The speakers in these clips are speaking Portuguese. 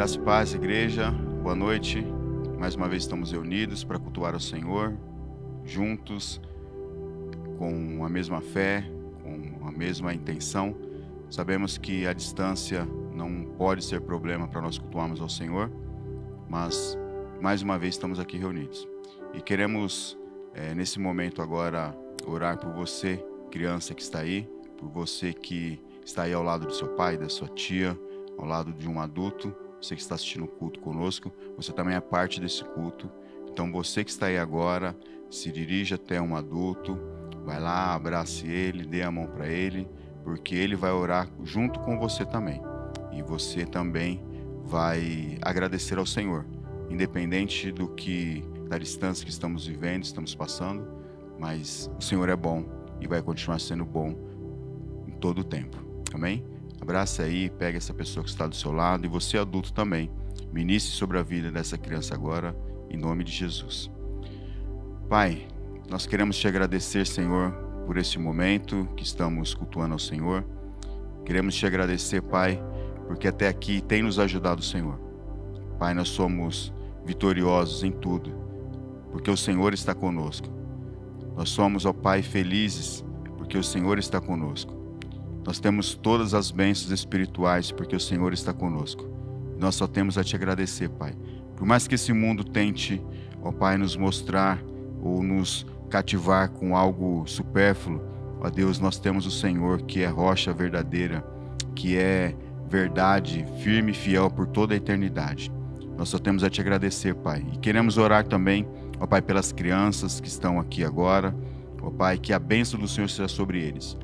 Graça e paz, igreja, boa noite. Mais uma vez estamos reunidos para cultuar o Senhor, juntos, com a mesma fé, com a mesma intenção. Sabemos que a distância não pode ser problema para nós cultuarmos ao Senhor, mas mais uma vez estamos aqui reunidos. E queremos, nesse momento agora, orar por você, criança que está aí, por você que está aí ao lado do seu pai, da sua tia, ao lado de um adulto. Você que está assistindo o culto conosco, você também é parte desse culto. Então você que está aí agora, se dirija até um adulto, vai lá, abrace ele, dê a mão para ele, porque ele vai orar junto com você também. E você também vai agradecer ao Senhor, independente da distância que estamos vivendo, estamos passando, mas o Senhor é bom e vai continuar sendo bom em todo o tempo. Amém? Abraça aí, pega essa pessoa que está do seu lado e você adulto também. Ministre sobre a vida dessa criança agora, em nome de Jesus. Pai, nós queremos te agradecer, Senhor, por esse momento que estamos cultuando ao Senhor. Queremos te agradecer, Pai, porque até aqui tem nos ajudado o Senhor. Pai, nós somos vitoriosos em tudo, porque o Senhor está conosco. Nós somos, ó Pai, felizes, porque o Senhor está conosco. Nós temos todas as bênçãos espirituais porque o Senhor está conosco. Nós só temos a te agradecer, Pai. Por mais que esse mundo tente, ó Pai, nos mostrar ou nos cativar com algo supérfluo, ó Deus, nós temos o Senhor que é rocha verdadeira, que é verdade, firme e fiel por toda a eternidade. Nós só temos a te agradecer, Pai. E queremos orar também, ó Pai, pelas crianças que estão aqui agora, ó Pai, que a bênção do Senhor seja sobre eles.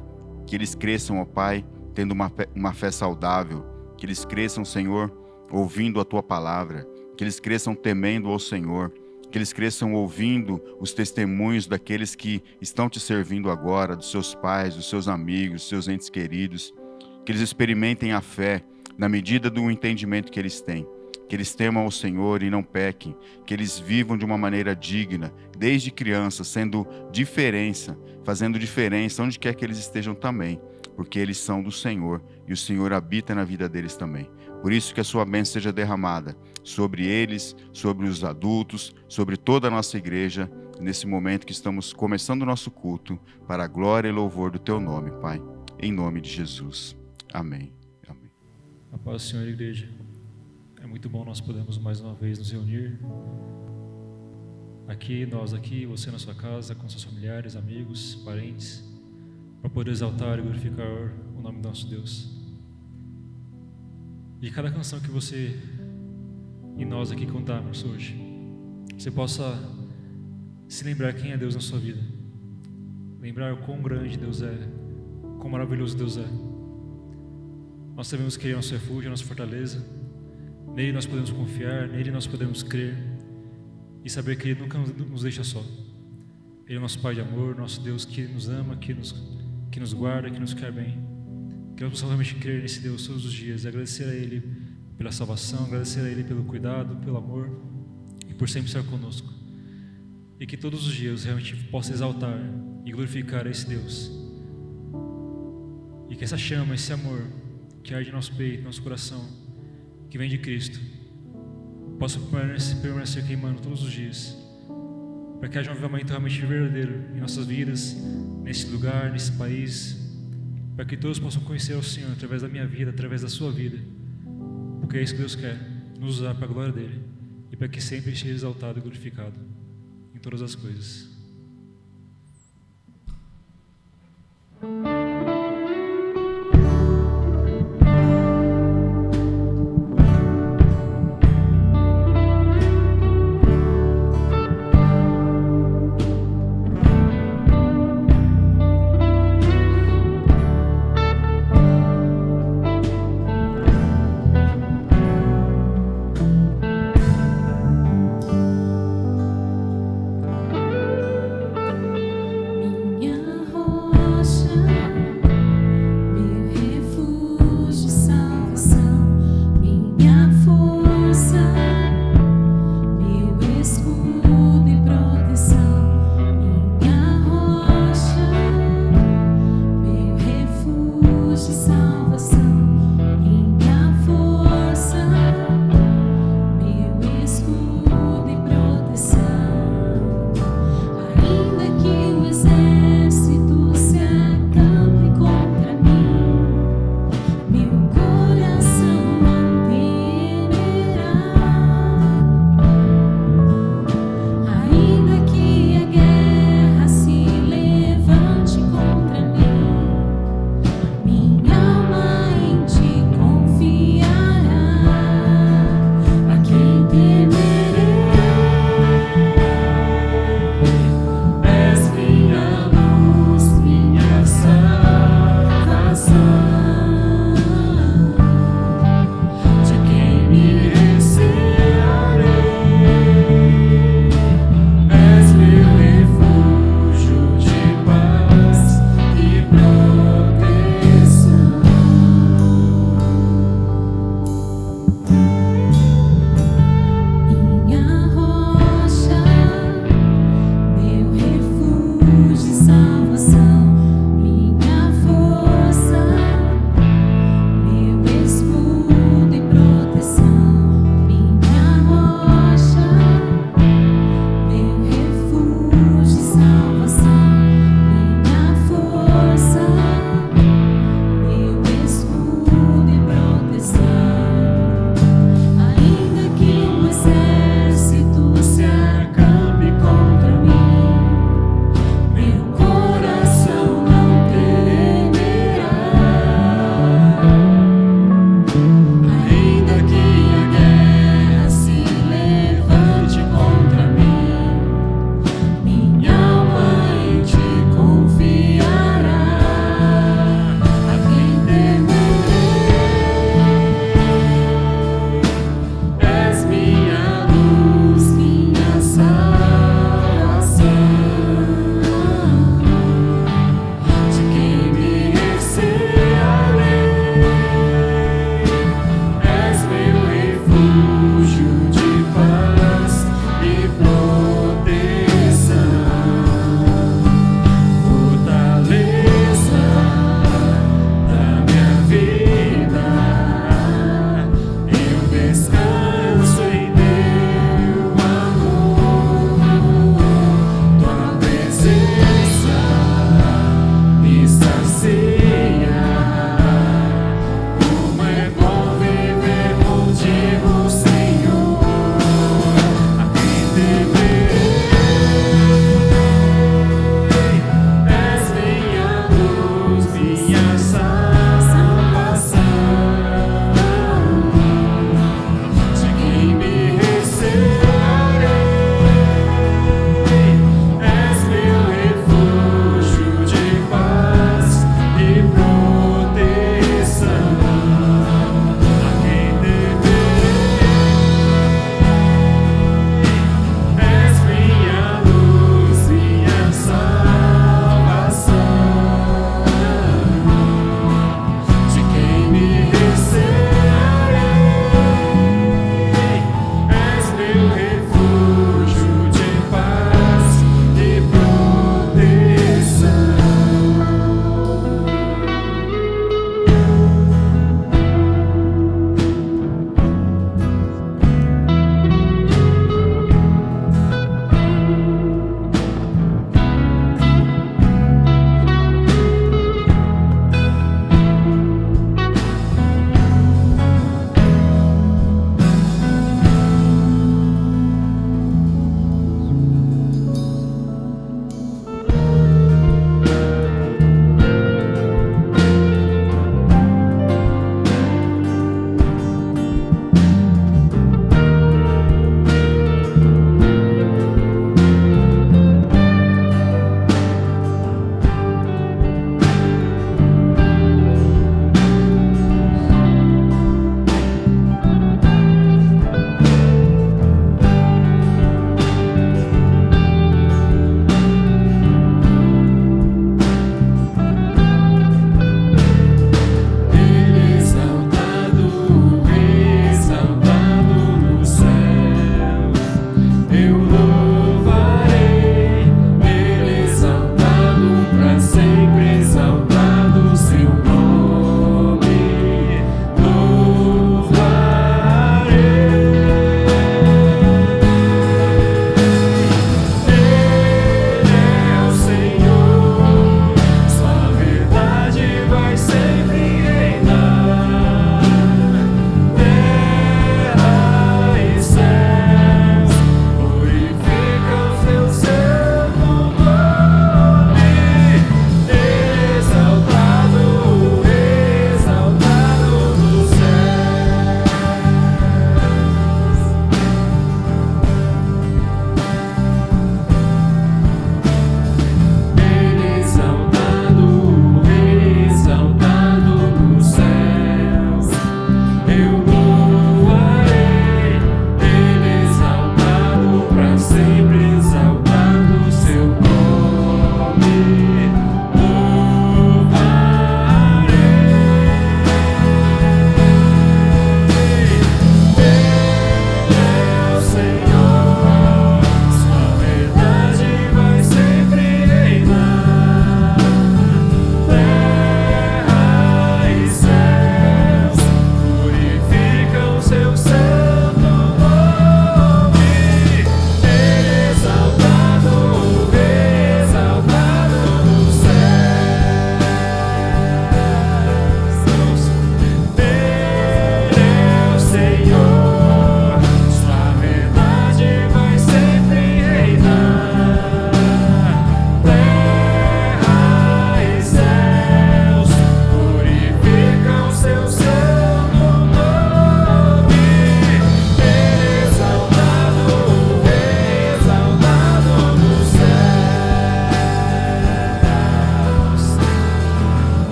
Que eles cresçam, ó Pai, tendo uma fé saudável. Que eles cresçam, Senhor, ouvindo a Tua palavra. Que eles cresçam temendo ao Senhor. Que eles cresçam ouvindo os testemunhos daqueles que estão Te servindo agora, dos seus pais, dos seus amigos, dos seus entes queridos. Que eles experimentem a fé na medida do entendimento que eles têm. Que eles temam ao Senhor e não pequem. Que eles vivam de uma maneira digna, desde criança, fazendo diferença onde quer que eles estejam também, porque eles são do Senhor e o Senhor habita na vida deles também. Por isso que a sua bênção seja derramada sobre eles, sobre os adultos, sobre toda a nossa igreja, nesse momento que estamos começando o nosso culto, para a glória e louvor do Teu nome, Pai, em nome de Jesus. Amém. Amém. A paz do Senhor, igreja. É muito bom nós podemos mais uma vez nos reunir aqui, você na sua casa, com seus familiares, amigos, parentes, para poder exaltar e glorificar o nome do nosso Deus. E cada canção que você e nós aqui cantarmos hoje, você possa se lembrar quem é Deus na sua vida, lembrar o quão grande Deus é, quão maravilhoso Deus é. Nós sabemos que Ele é nosso refúgio, nossa fortaleza. Nele nós podemos confiar, nele nós podemos crer e saber que Ele nunca nos deixa só. Ele é o nosso Pai de amor, nosso Deus que nos ama, que nos guarda, que nos quer bem. Que nós possamos realmente crer nesse Deus todos os dias e agradecer a Ele pela salvação, agradecer a Ele pelo cuidado, pelo amor e por sempre estar conosco. E que todos os dias realmente possa exaltar e glorificar esse Deus. E que essa chama, esse amor que arde em nosso peito, nosso coração, que vem de Cristo, possa permanecer queimando todos os dias, para que haja um avivamento realmente verdadeiro em nossas vidas, nesse lugar, nesse país, para que todos possam conhecer o Senhor através da minha vida, através da sua vida, porque é isso que Deus quer, nos usar para a glória dEle, e para que sempre seja exaltado e glorificado em todas as coisas. Minha rocha.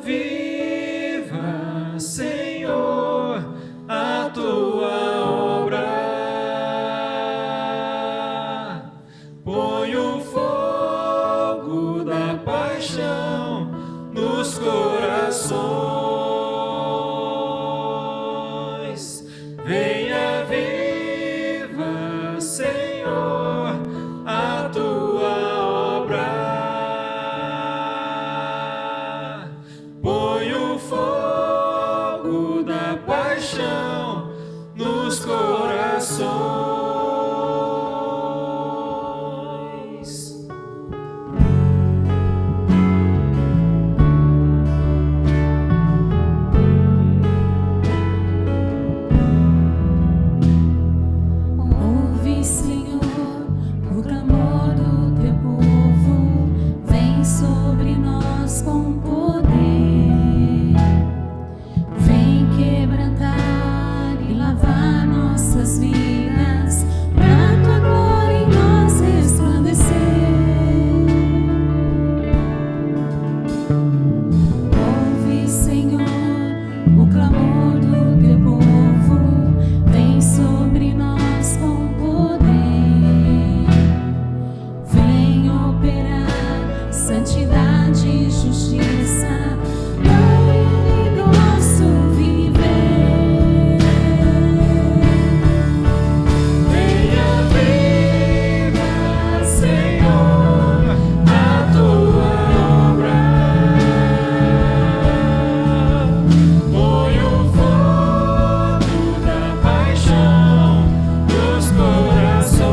aviva, Senhor, a tua obra. Põe o fogo da paixão nos corações. Venha viva, Senhor, a tua obra. Põe o fogo da paixão nos corações. Ouve, Senhor, o clamor do teu povo, vem sobre nós com poder, vem quebrantar e lavar nossas vidas, pra tua glória em nós resplandecer. Ouve, Senhor, o clamor do teu povo, vem sobre nós com poder, vem operar santidade e justiça em nosso viver. Venha viva, Senhor, a tua obra. Põe o fogo da paixão nos corações.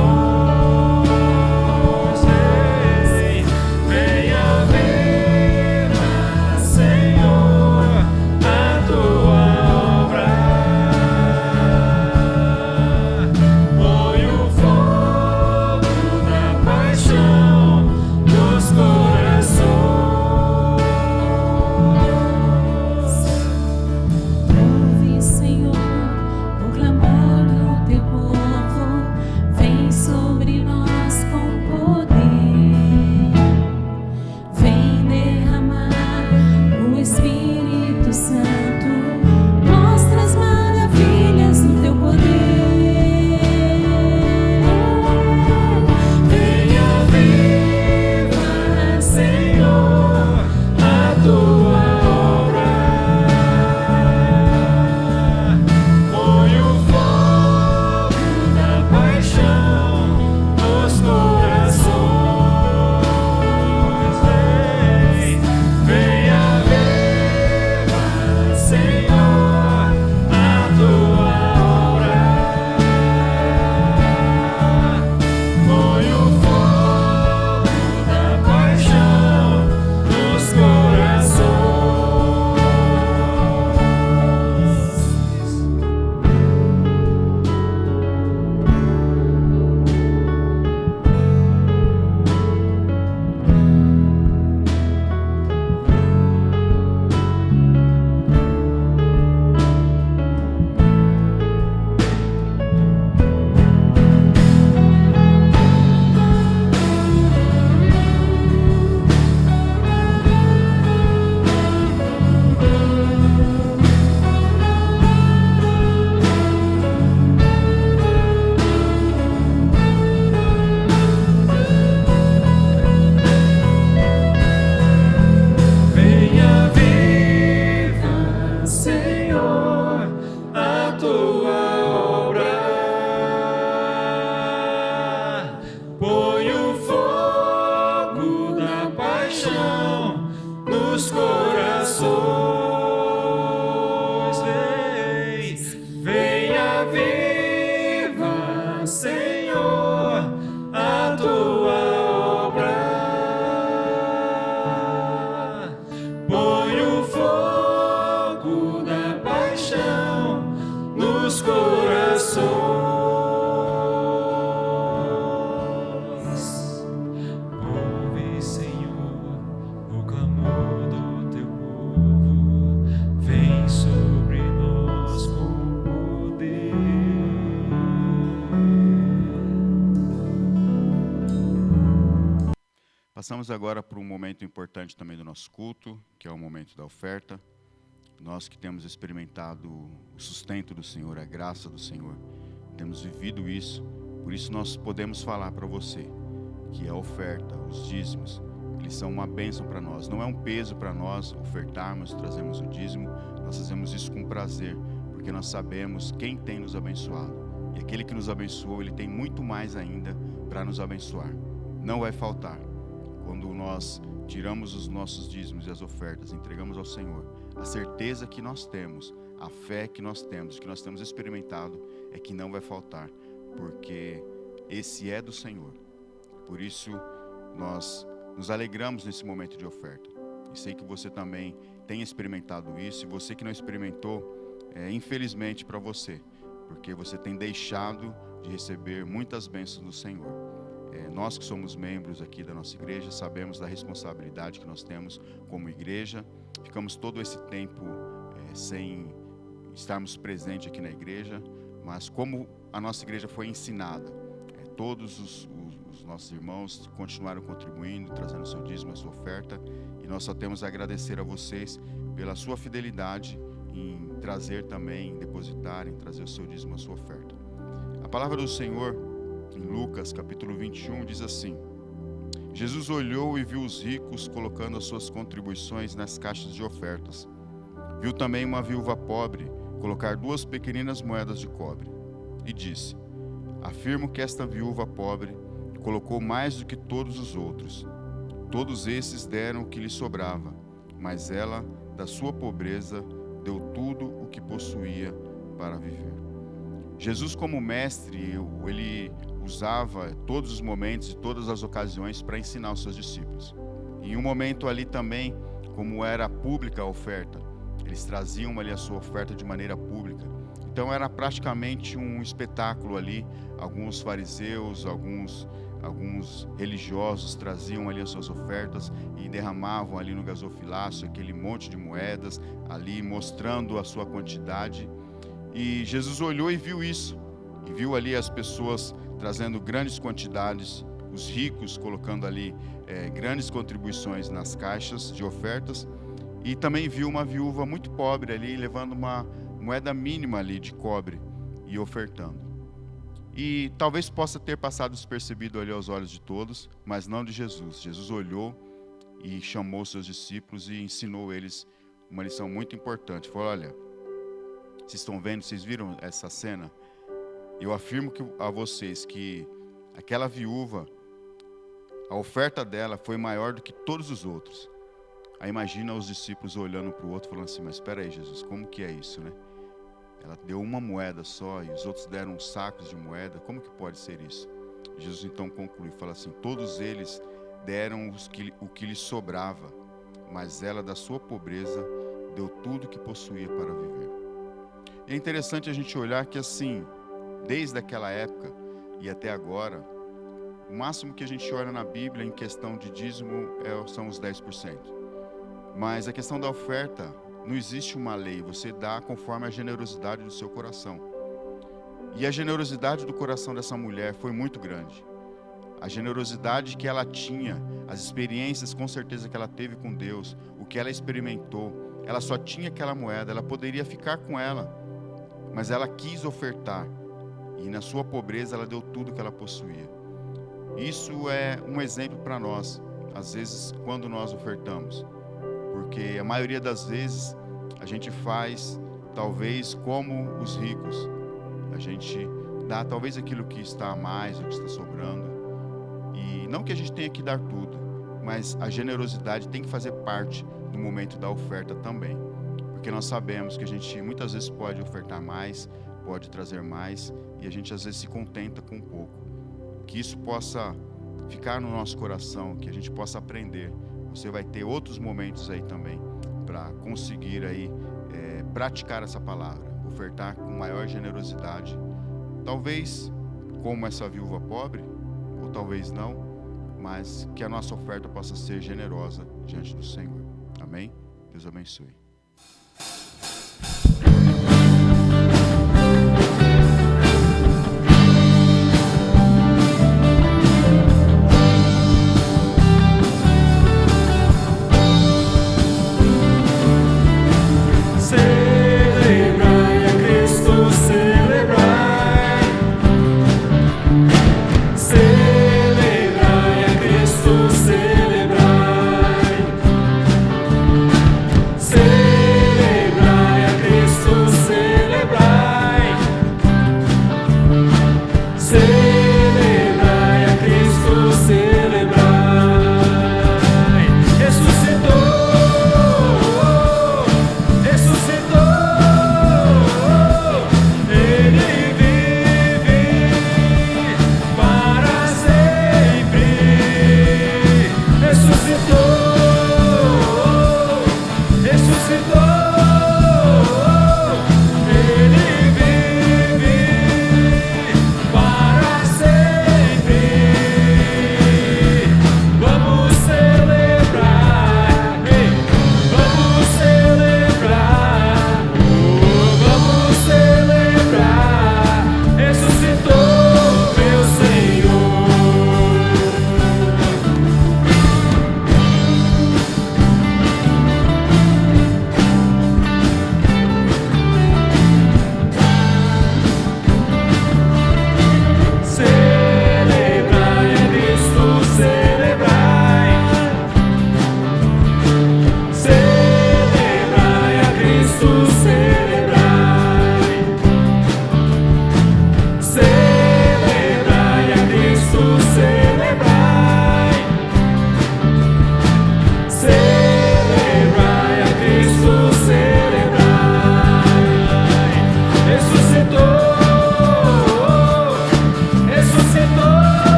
Venha viva, Senhor, a tua obra. Põe o fogo da paixão nos corações. Ouve, Senhor, o clamor do teu povo, vem sobre nós com poder, vem derramar o Espírito Santo, mostra as maravilhas do teu poder. Venha viva, Senhor, a tua obra. Põe o fogo da paixão nos corações. Venha viva, Senhor, a tua obra. Põe o fogo da paixão nos corações. Venha viva, Senhor, a tua obra. Põe o fogo da paixão nos corações. Venha viva, Senhor, a tua obra. Põe o fogo da paixão nos corações. Ouve, Senhor, o clamor do teu povo, vem sobre nós com poder. Passamos agora para um momento importante também do nosso culto, que é o momento da oferta. Nós que temos experimentado o sustento do Senhor, a graça do Senhor, temos vivido isso, por isso nós podemos falar para você que a oferta, os dízimos, eles são uma bênção para nós. Não é um peso para nós ofertarmos, trazemos o dízimo, nós fazemos isso com prazer, porque nós sabemos quem tem nos abençoado. E aquele que nos abençoou, ele tem muito mais ainda para nos abençoar. Não vai faltar. Quando nós tiramos os nossos dízimos e as ofertas, entregamos ao Senhor, a certeza que nós temos, a fé que nós temos experimentado, é que não vai faltar, porque esse é do Senhor. Por isso, nós nos alegramos nesse momento de oferta. E sei que você também tem experimentado isso, e você que não experimentou, infelizmente para você, porque você tem deixado de receber muitas bênçãos do Senhor. Nós que somos membros aqui da nossa igreja, sabemos da responsabilidade que nós temos como igreja. Ficamos todo esse tempo sem estarmos presentes aqui na igreja, mas como a nossa igreja foi ensinada, todos os nossos irmãos continuaram contribuindo, trazendo seu dízimo, a sua oferta, e nós só temos a agradecer a vocês pela sua fidelidade em trazer também, em depositar, em trazer o seu dízimo, a sua oferta. A palavra do Senhor, em Lucas capítulo 21, diz assim: Jesus olhou e viu os ricos colocando as suas contribuições nas caixas de ofertas. Viu também uma viúva pobre colocar 2 pequeninas moedas de cobre. E disse: afirmo que esta viúva pobre colocou mais do que todos os outros. Todos esses deram o que lhe sobrava, mas ela, da sua pobreza, deu tudo o que possuía para viver. Jesus, como mestre, ele usava todos os momentos e todas as ocasiões para ensinar os seus discípulos. Em um momento ali também, como era pública a oferta, eles traziam ali a sua oferta de maneira pública. Então era praticamente um espetáculo ali. Alguns fariseus, alguns religiosos traziam ali as suas ofertas e derramavam ali no gasofilácio aquele monte de moedas ali, mostrando a sua quantidade. E Jesus olhou e viu isso, e viu ali as pessoas trazendo grandes quantidades, os ricos colocando ali grandes contribuições nas caixas de ofertas, e também viu uma viúva muito pobre ali, levando uma moeda mínima ali de cobre e ofertando. E talvez possa ter passado despercebido ali aos olhos de todos, mas não de Jesus. Jesus olhou e chamou seus discípulos e ensinou eles uma lição muito importante. Falou: olha, vocês estão vendo, vocês viram essa cena? Eu afirmo a vocês que aquela viúva, a oferta dela foi maior do que todos os outros. Aí imagina os discípulos olhando para o outro, falando assim: mas espera aí, Jesus, como que é isso, né? Ela deu uma moeda só e os outros deram sacos de moeda, como que pode ser isso? Jesus então conclui, fala assim: todos eles deram o que lhes sobrava, mas ela, da sua pobreza, deu tudo o que possuía para viver. É interessante a gente olhar que assim, desde aquela época e até agora, o máximo que a gente olha na Bíblia em questão de dízimo são os 10%. Mas a questão da oferta, não existe uma lei, você dá conforme a generosidade do seu coração. E a generosidade do coração dessa mulher foi muito grande. A generosidade que ela tinha, as experiências com certeza que ela teve com Deus, o que ela experimentou, ela só tinha aquela moeda, ela poderia ficar com ela, mas ela quis ofertar. E na sua pobreza ela deu tudo que ela possuía. Isso é um exemplo para nós, às vezes, quando nós ofertamos. Porque a maioria das vezes a gente faz, talvez, como os ricos. A gente dá talvez aquilo que está a mais, o que está sobrando. E não que a gente tenha que dar tudo, mas a generosidade tem que fazer parte do momento da oferta também. Porque nós sabemos que a gente muitas vezes pode ofertar mais, pode trazer mais, e a gente às vezes se contenta com pouco. Que isso possa ficar no nosso coração, que a gente possa aprender. Você vai ter outros momentos aí também para conseguir aí praticar essa palavra, ofertar com maior generosidade, talvez como essa viúva pobre, ou talvez não, mas que a nossa oferta possa ser generosa diante do Senhor. Amém? Deus abençoe.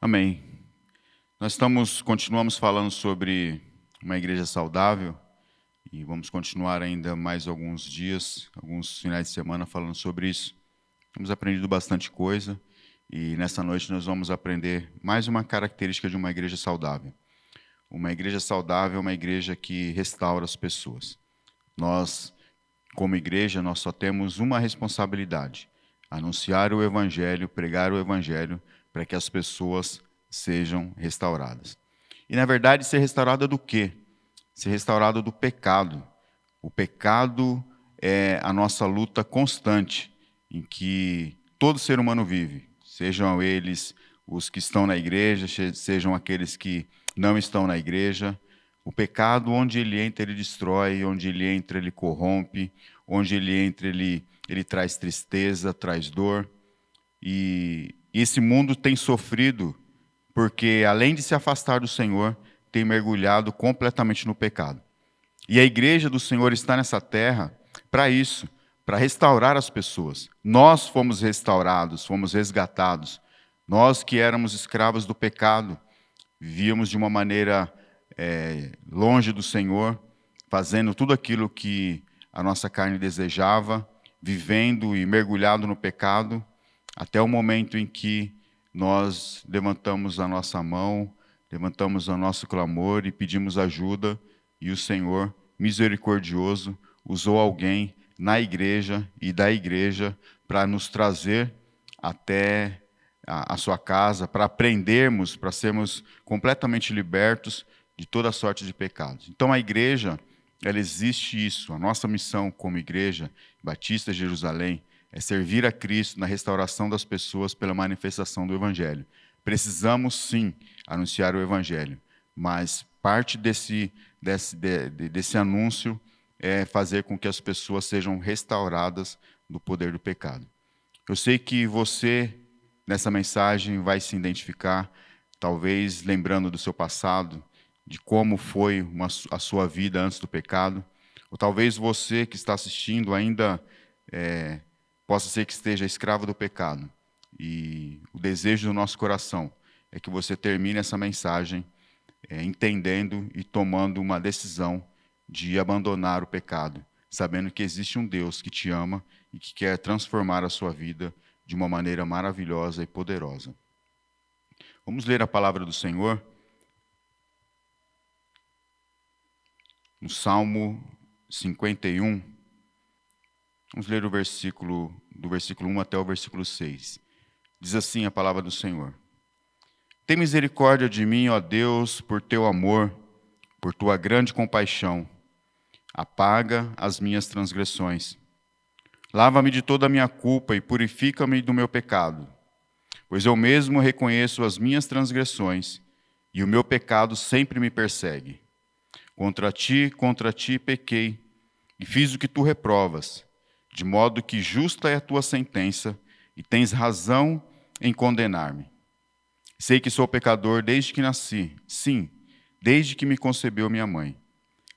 Amém. Nós continuamos falando sobre uma igreja saudável e vamos continuar ainda mais alguns dias, alguns finais de semana falando sobre isso. Temos aprendido bastante coisa e nessa noite nós vamos aprender mais uma característica de uma igreja saudável. Uma igreja saudável é uma igreja que restaura as pessoas. Nós, como igreja, nós só temos uma responsabilidade: anunciar o evangelho, pregar o evangelho, para que as pessoas sejam restauradas. E, na verdade, ser restaurada do quê? Ser restaurada do pecado. O pecado é a nossa luta constante, em que todo ser humano vive, sejam eles os que estão na igreja, sejam aqueles que não estão na igreja. O pecado, onde ele entra, ele destrói, onde ele entra, ele corrompe, onde ele entra, ele traz tristeza, traz dor. E esse mundo tem sofrido porque, além de se afastar do Senhor, tem mergulhado completamente no pecado. E a igreja do Senhor está nessa terra para isso, para restaurar as pessoas. Nós fomos restaurados, fomos resgatados. Nós que éramos escravos do pecado, vivíamos de uma maneira longe do Senhor, fazendo tudo aquilo que a nossa carne desejava, vivendo e mergulhado no pecado, até o momento em que nós levantamos a nossa mão, levantamos o nosso clamor e pedimos ajuda, e o Senhor, misericordioso, usou alguém na igreja e da igreja para nos trazer até a sua casa, para aprendermos, para sermos completamente libertos de toda sorte de pecados. Então a igreja, ela existe isso. A nossa missão como igreja Batista de Jerusalém é servir a Cristo na restauração das pessoas pela manifestação do Evangelho. Precisamos, sim, anunciar o Evangelho, mas parte desse anúncio é fazer com que as pessoas sejam restauradas do poder do pecado. Eu sei que você, nessa mensagem, vai se identificar, talvez lembrando do seu passado, de como foi a sua vida antes do pecado, ou talvez você que está assistindo ainda possa ser que esteja escravo do pecado. E o desejo do nosso coração é que você termine essa mensagem entendendo e tomando uma decisão de abandonar o pecado, sabendo que existe um Deus que te ama e que quer transformar a sua vida de uma maneira maravilhosa e poderosa. Vamos ler a palavra do Senhor no Salmo 51. Vamos ler do versículo 1 até o versículo 6. Diz assim a palavra do Senhor: Tem misericórdia de mim, ó Deus, por teu amor, por tua grande compaixão. Apaga as minhas transgressões. Lava-me de toda a minha culpa e purifica-me do meu pecado. Pois eu mesmo reconheço as minhas transgressões, e o meu pecado sempre me persegue. Contra ti pequei, e fiz o que tu reprovas, de modo que justa é a tua sentença, e tens razão em condenar-me. Sei que sou pecador desde que nasci, sim, desde que me concebeu minha mãe.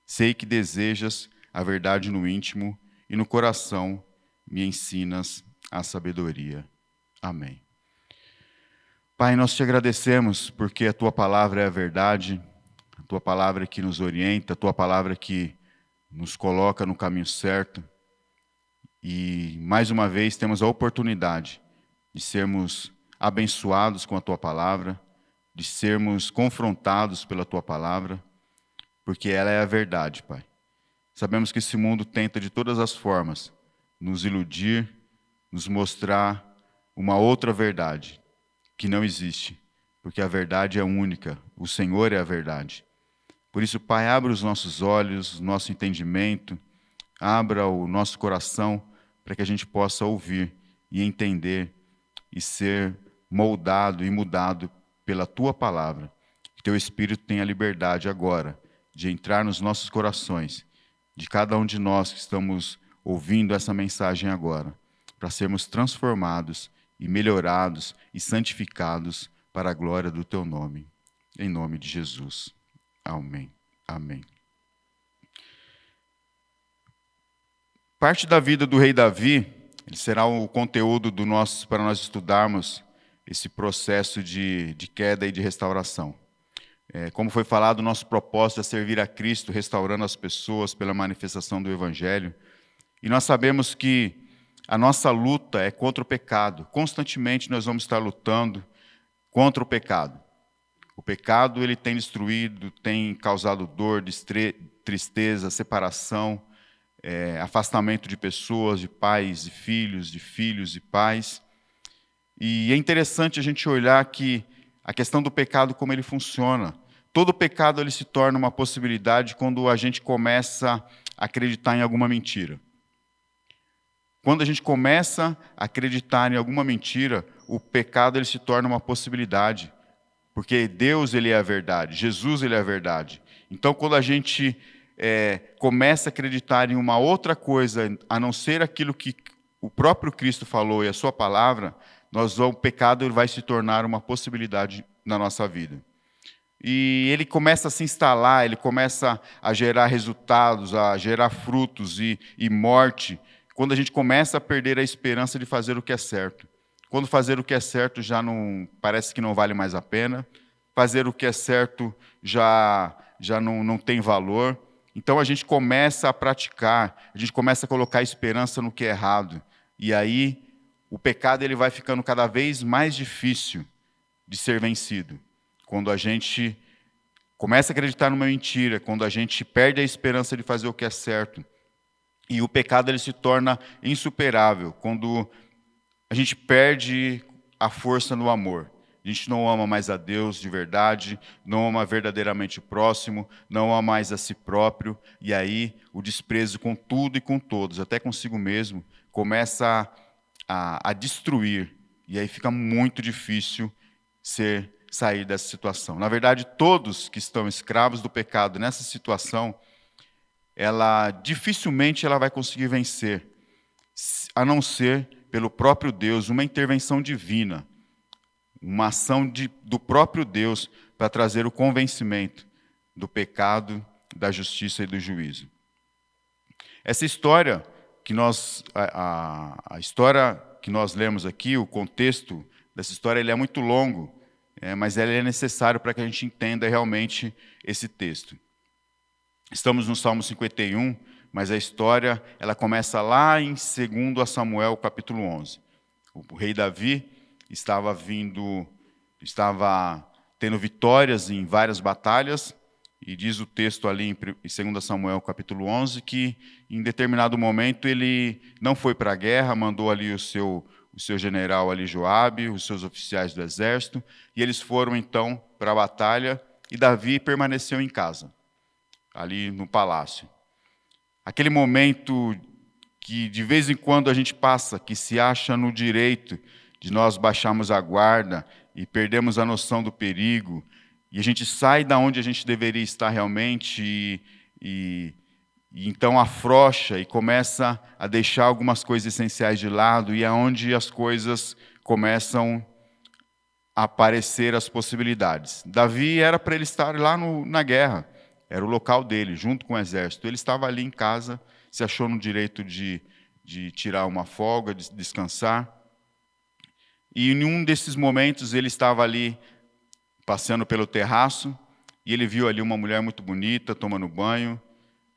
Sei que desejas a verdade no íntimo, e no coração me ensinas a sabedoria. Amém. Pai, nós te agradecemos porque a tua palavra é a verdade, a tua palavra que nos orienta, a tua palavra que nos coloca no caminho certo. E mais uma vez temos a oportunidade de sermos abençoados com a tua palavra, de sermos confrontados pela tua palavra, porque ela é a verdade, Pai. Sabemos que esse mundo tenta de todas as formas nos iludir, nos mostrar uma outra verdade que não existe, porque a verdade é única, o Senhor é a verdade. Por isso, Pai, abra os nossos olhos, o nosso entendimento, abra o nosso coração para que a gente possa ouvir e entender e ser moldado e mudado pela tua palavra. Que teu Espírito tenha liberdade agora de entrar nos nossos corações, de cada um de nós que estamos ouvindo essa mensagem agora, para sermos transformados e melhorados e santificados para a glória do teu nome. Em nome de Jesus. Amém. Amém. Parte da vida do rei Davi, ele será o conteúdo para nós estudarmos esse processo de queda e de restauração. Como foi falado, o nosso propósito é servir a Cristo, restaurando as pessoas pela manifestação do Evangelho. E nós sabemos que a nossa luta é contra o pecado. Constantemente nós vamos estar lutando contra o pecado. O pecado ele tem destruído, tem causado dor, tristeza, separação, afastamento de pessoas, de pais e filhos, de filhos e pais. E é interessante a gente olhar que a questão do pecado, como ele funciona. Todo pecado ele se torna uma possibilidade quando a gente começa a acreditar em alguma mentira. Quando a gente começa a acreditar em alguma mentira, o pecado ele se torna uma possibilidade. Porque Deus ele é a verdade, Jesus ele é a verdade. Então, quando a gente começa a acreditar em uma outra coisa, a não ser aquilo que o próprio Cristo falou e a sua palavra, o pecado ele vai se tornar uma possibilidade na nossa vida. E ele começa a se instalar, ele começa a gerar resultados, a gerar frutos e morte, quando a gente começa a perder a esperança de fazer o que é certo. Quando fazer o que é certo já não parece que não vale mais a pena, fazer o que é certo já não tem valor. Então a gente começa a praticar, a gente começa a colocar esperança no que é errado. E aí o pecado ele vai ficando cada vez mais difícil de ser vencido. Quando a gente começa a acreditar numa mentira, quando a gente perde a esperança de fazer o que é certo, e o pecado ele se torna insuperável, quando a gente perde a força no amor. A gente não ama mais a Deus de verdade, não ama verdadeiramente o próximo, não ama mais a si próprio, e aí o desprezo com tudo e com todos, até consigo mesmo, começa a destruir, e aí fica muito difícil sair dessa situação. Na verdade, todos que estão escravos do pecado nessa situação, dificilmente ela vai conseguir vencer, a não ser pelo próprio Deus, uma intervenção divina, uma ação do próprio Deus para trazer o convencimento do pecado, da justiça e do juízo. Essa história a história que nós lemos aqui, o contexto dessa história ele é muito longo, mas ele é necessário para que a gente entenda realmente esse texto. Estamos no Salmo 51, mas a história ela começa lá em 2 Samuel, capítulo 11. O rei Davi estava tendo vitórias em várias batalhas, e diz o texto ali em 2 Samuel, capítulo 11, que em determinado momento ele não foi para a guerra, mandou ali o seu general ali, Joabe, os seus oficiais do exército, e eles foram então para a batalha, e Davi permaneceu em casa, ali no palácio. Aquele momento que de vez em quando a gente passa, que se acha no direito de nós baixarmos a guarda e perdemos a noção do perigo, e a gente sai da onde a gente deveria estar realmente e então afrouxa e começa a deixar algumas coisas essenciais de lado, e é onde as coisas começam a aparecer as possibilidades. Davi era para ele estar lá na guerra, era o local dele, junto com o exército. Ele estava ali em casa, se achou no direito de tirar uma folga, de descansar. E em um desses momentos ele estava ali passeando pelo terraço, e ele viu ali uma mulher muito bonita, tomando banho,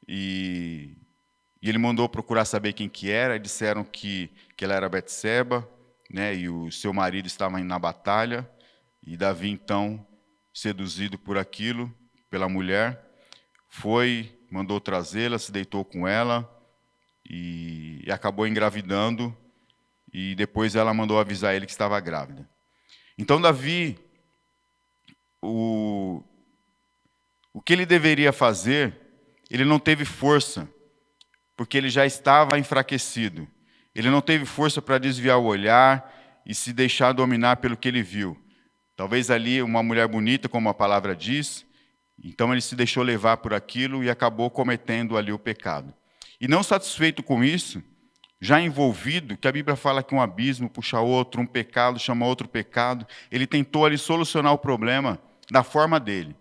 e ele mandou procurar saber quem que era, e disseram que ela era Betseba, né, e o seu marido estava na batalha, e Davi, então, seduzido por aquilo, pela mulher, mandou trazê-la, se deitou com ela, e acabou engravidando, e depois ela mandou avisar ele que estava grávida. Então, Davi, o que ele deveria fazer, ele não teve força, porque ele já estava enfraquecido. Ele não teve força para desviar o olhar e se deixar dominar pelo que ele viu. Talvez ali uma mulher bonita, como a palavra diz, então ele se deixou levar por aquilo e acabou cometendo ali o pecado. E não satisfeito com isso, já envolvido, que a Bíblia fala que um abismo puxa outro, um pecado chama outro pecado, ele tentou ali solucionar o problema da forma dele.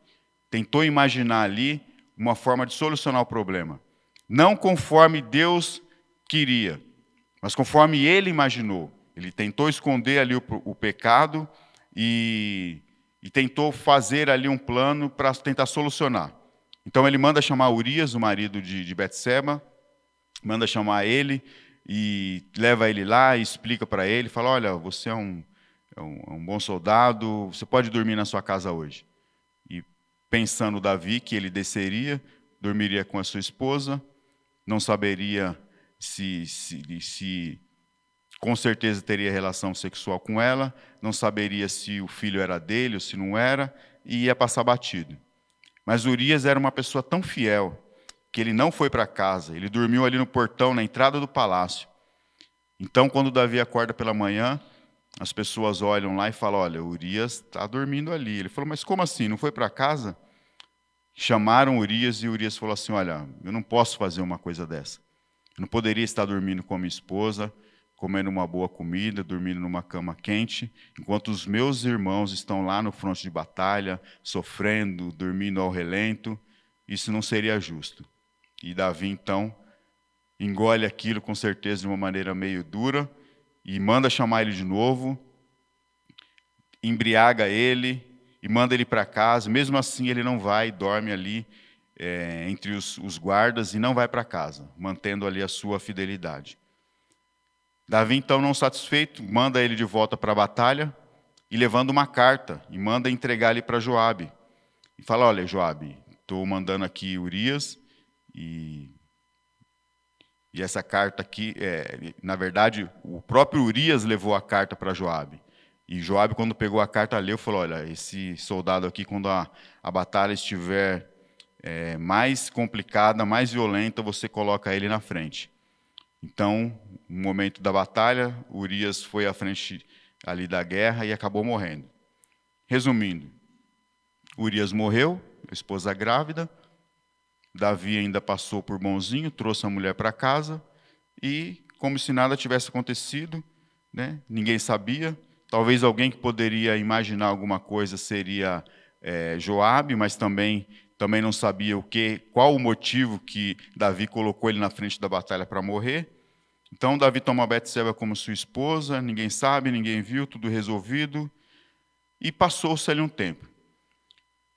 Tentou imaginar ali uma forma de solucionar o problema. Não conforme Deus queria, mas conforme ele imaginou. Ele tentou esconder ali o pecado e tentou fazer ali um plano para tentar solucionar. Então ele manda chamar Urias, o marido de Betseba, manda chamar ele e leva ele lá e explica para ele, fala, olha, você é um bom soldado, você pode dormir na sua casa hoje. E pensando Davi que ele desceria, dormiria com a sua esposa, não saberia se com certeza teria relação sexual com ela, não saberia se o filho era dele ou se não era, e ia passar batido. Mas Urias era uma pessoa tão fiel que ele não foi para casa, ele dormiu ali no portão, na entrada do palácio. Então, quando Davi acorda pela manhã, as pessoas olham lá e falam, olha, Urias está dormindo ali. Ele falou, mas como assim, não foi para casa? Chamaram Urias e Urias falou assim, olha, eu não posso fazer uma coisa dessa. Eu não poderia estar dormindo com a minha esposa, comendo uma boa comida, dormindo numa cama quente, enquanto os meus irmãos estão lá no fronte de batalha, sofrendo, dormindo ao relento. Isso não seria justo. E Davi, então, engole aquilo com certeza de uma maneira meio dura e manda chamar ele de novo, embriaga ele e manda ele para casa. Mesmo assim, ele não vai, dorme ali entre os guardas e não vai para casa, mantendo ali a sua fidelidade. Davi, então, não satisfeito, manda ele de volta para a batalha e levando uma carta e manda entregar ele para Joabe. E fala, olha, Joabe, estou mandando aqui Urias e essa carta aqui, na verdade, o próprio Urias levou a carta para Joabe. E Joabe, quando pegou a carta, leu e falou, olha, esse soldado aqui, quando a batalha estiver mais complicada, mais violenta, você coloca ele na frente. Então, no momento da batalha, Urias foi à frente ali da guerra e acabou morrendo. Resumindo, Urias morreu, a esposa grávida, Davi ainda passou por bonzinho, trouxe a mulher para casa e, como se nada tivesse acontecido, né, ninguém sabia. Talvez alguém que poderia imaginar alguma coisa seria Joabe, mas também não sabia qual o motivo que Davi colocou ele na frente da batalha para morrer. Então Davi toma Betseba como sua esposa, ninguém sabe, ninguém viu, tudo resolvido, e passou-se ali um tempo.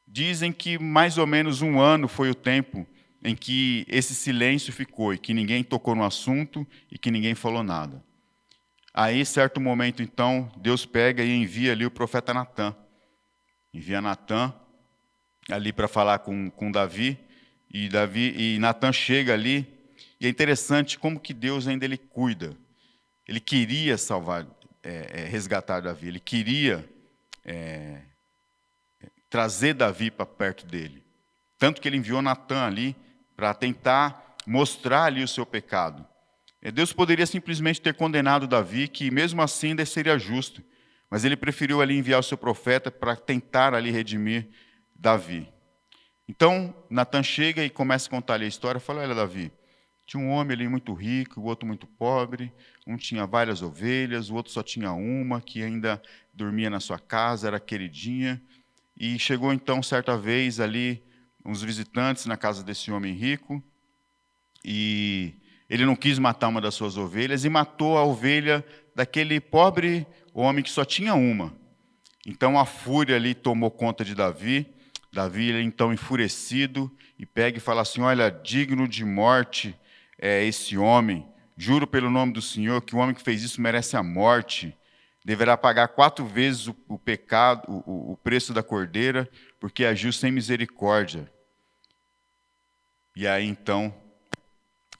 Dizem que mais ou menos 1 ano foi o tempo em que esse silêncio ficou, e que ninguém tocou no assunto, e que ninguém falou nada. Aí, certo momento, então, Deus pega e envia ali o profeta Natã. Envia Natã ali para falar com Davi, e Natã chega ali, e é interessante como que Deus ainda ele cuida. Ele queria salvar, resgatar Davi, ele queria trazer Davi para perto dele. Tanto que ele enviou Natã ali para tentar mostrar ali o seu pecado. Deus poderia simplesmente ter condenado Davi, que mesmo assim ainda seria justo, mas ele preferiu ali enviar o seu profeta para tentar ali redimir Davi. Então, Natã chega e começa a contar ali a história, fala: olha, Davi, tinha um homem ali muito rico, o outro muito pobre, um tinha várias ovelhas, o outro só tinha uma, que ainda dormia na sua casa, era queridinha, e chegou então, certa vez, ali, uns visitantes na casa desse homem rico, e ele não quis matar uma das suas ovelhas, e matou a ovelha daquele pobre homem que só tinha uma. Então a fúria ali tomou conta de Davi. Davi, então enfurecido, e pega e fala assim: olha, digno de morte é esse homem, juro pelo nome do Senhor que o homem que fez isso merece a morte, deverá pagar 4 vezes o pecado, o preço da cordeira, porque agiu sem misericórdia. E aí então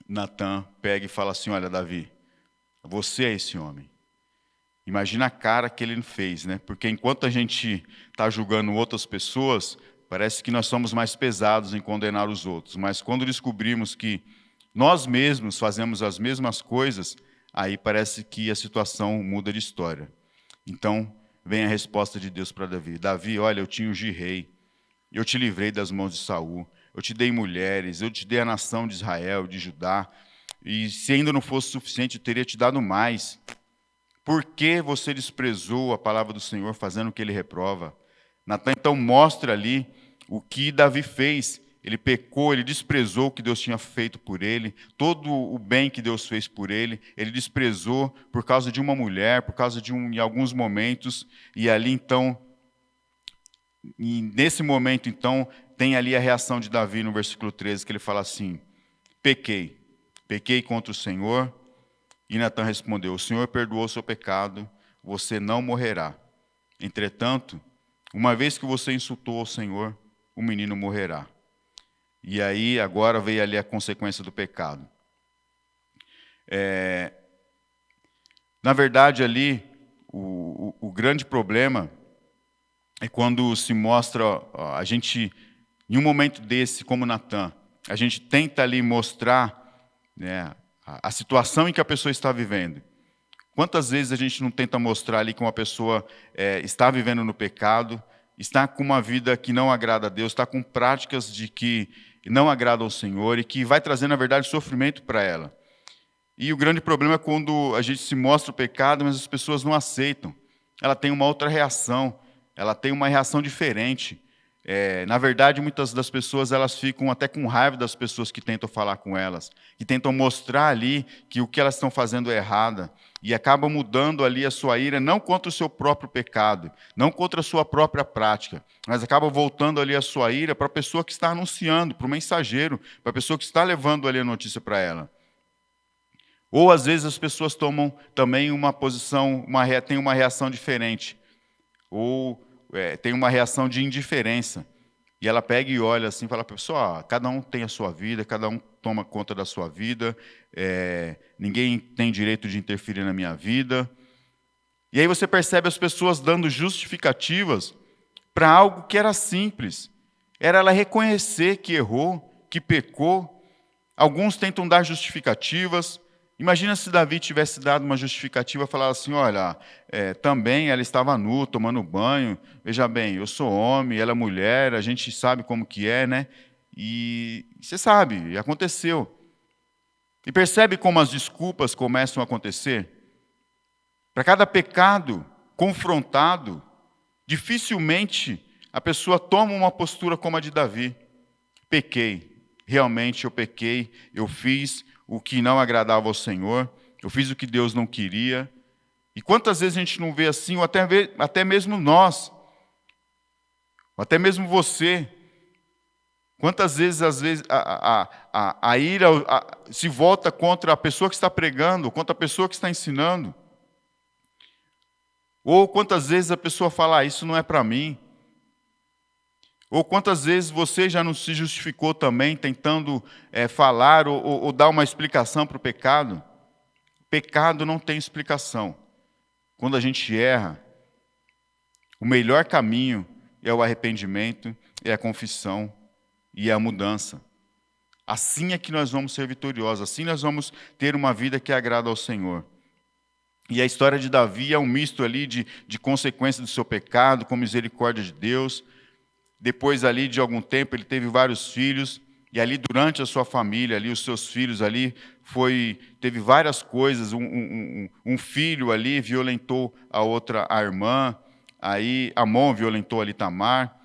Natã pega e fala assim: olha, Davi, você é esse homem. Imagina a cara que ele fez, né? Porque enquanto a gente está julgando outras pessoas, parece que nós somos mais pesados em condenar os outros. Mas quando descobrimos que nós mesmos fazemos as mesmas coisas, aí parece que a situação muda de história. Então, vem a resposta de Deus para Davi: Davi, olha, eu te ungi rei, eu te livrei das mãos de Saul, eu te dei mulheres, eu te dei a nação de Israel, de Judá, e se ainda não fosse suficiente, eu teria te dado mais. Por que você desprezou a palavra do Senhor, fazendo o que ele reprova? Natã então mostra ali o que Davi fez. Ele pecou, ele desprezou o que Deus tinha feito por ele, todo o bem que Deus fez por ele, ele desprezou por causa de uma mulher, por causa de em alguns momentos, e ali então, e nesse momento então, tem ali a reação de Davi no versículo 13, que ele fala assim: pequei contra o Senhor. E Natã respondeu: o Senhor perdoou o seu pecado, você não morrerá. Entretanto, uma vez que você insultou ao Senhor, o menino morrerá. E aí, agora veio ali a consequência do pecado. Na verdade, ali, o grande problema é quando se mostra, a gente, em um momento desse, como Natã, a gente tenta ali mostrar, né, a situação em que a pessoa está vivendo. Quantas vezes a gente não tenta mostrar ali que uma pessoa está vivendo no pecado, está com uma vida que não agrada a Deus, está com práticas de que não agradam ao Senhor e que vai trazer, na verdade, sofrimento para ela. E o grande problema é quando a gente se mostra o pecado, mas as pessoas não aceitam. Ela tem uma outra reação, ela tem uma reação diferente. Na verdade, muitas das pessoas elas ficam até com raiva das pessoas que tentam falar com elas, que tentam mostrar ali que o que elas estão fazendo é errado, e acabam mudando ali a sua ira, não contra o seu próprio pecado, não contra a sua própria prática, mas acabam voltando ali a sua ira para a pessoa que está anunciando, para o mensageiro, para a pessoa que está levando ali a notícia para ela. Ou, às vezes, as pessoas tomam também uma posição, tem uma reação diferente, ou tem uma reação de indiferença. E ela pega e olha assim e fala: pessoal, cada um tem a sua vida, cada um toma conta da sua vida, ninguém tem direito de interferir na minha vida. E aí você percebe as pessoas dando justificativas para algo que era simples. Era ela reconhecer que errou, que pecou. Alguns tentam dar justificativas. Imagina se Davi tivesse dado uma justificativa e falado assim: olha, também ela estava nua, tomando banho, veja bem, eu sou homem, ela é mulher, a gente sabe como que é, né? E você sabe, aconteceu. E percebe como as desculpas começam a acontecer? Para cada pecado confrontado, dificilmente a pessoa toma uma postura como a de Davi. Pequei, realmente eu pequei, eu fiz o que não agradava ao Senhor, eu fiz o que Deus não queria. E quantas vezes a gente não vê assim, ou até mesmo nós, ou até mesmo você, quantas vezes, às vezes, a ira se volta contra a pessoa que está pregando, contra a pessoa que está ensinando. Ou quantas vezes a pessoa fala, isso não é para mim. Ou quantas vezes você já não se justificou também, tentando falar ou dar uma explicação para o pecado. Pecado não tem explicação. Quando a gente erra, o melhor caminho é o arrependimento, é a confissão e a mudança. Assim é que nós vamos ser vitoriosos, assim nós vamos ter uma vida que agrada ao Senhor. E a história de Davi é um misto ali de consequência do seu pecado, com misericórdia de Deus. Depois ali de algum tempo ele teve vários filhos, e ali durante a sua família, ali os seus filhos ali, teve várias coisas. Um filho ali violentou a irmã, aí Amon violentou ali Tamar,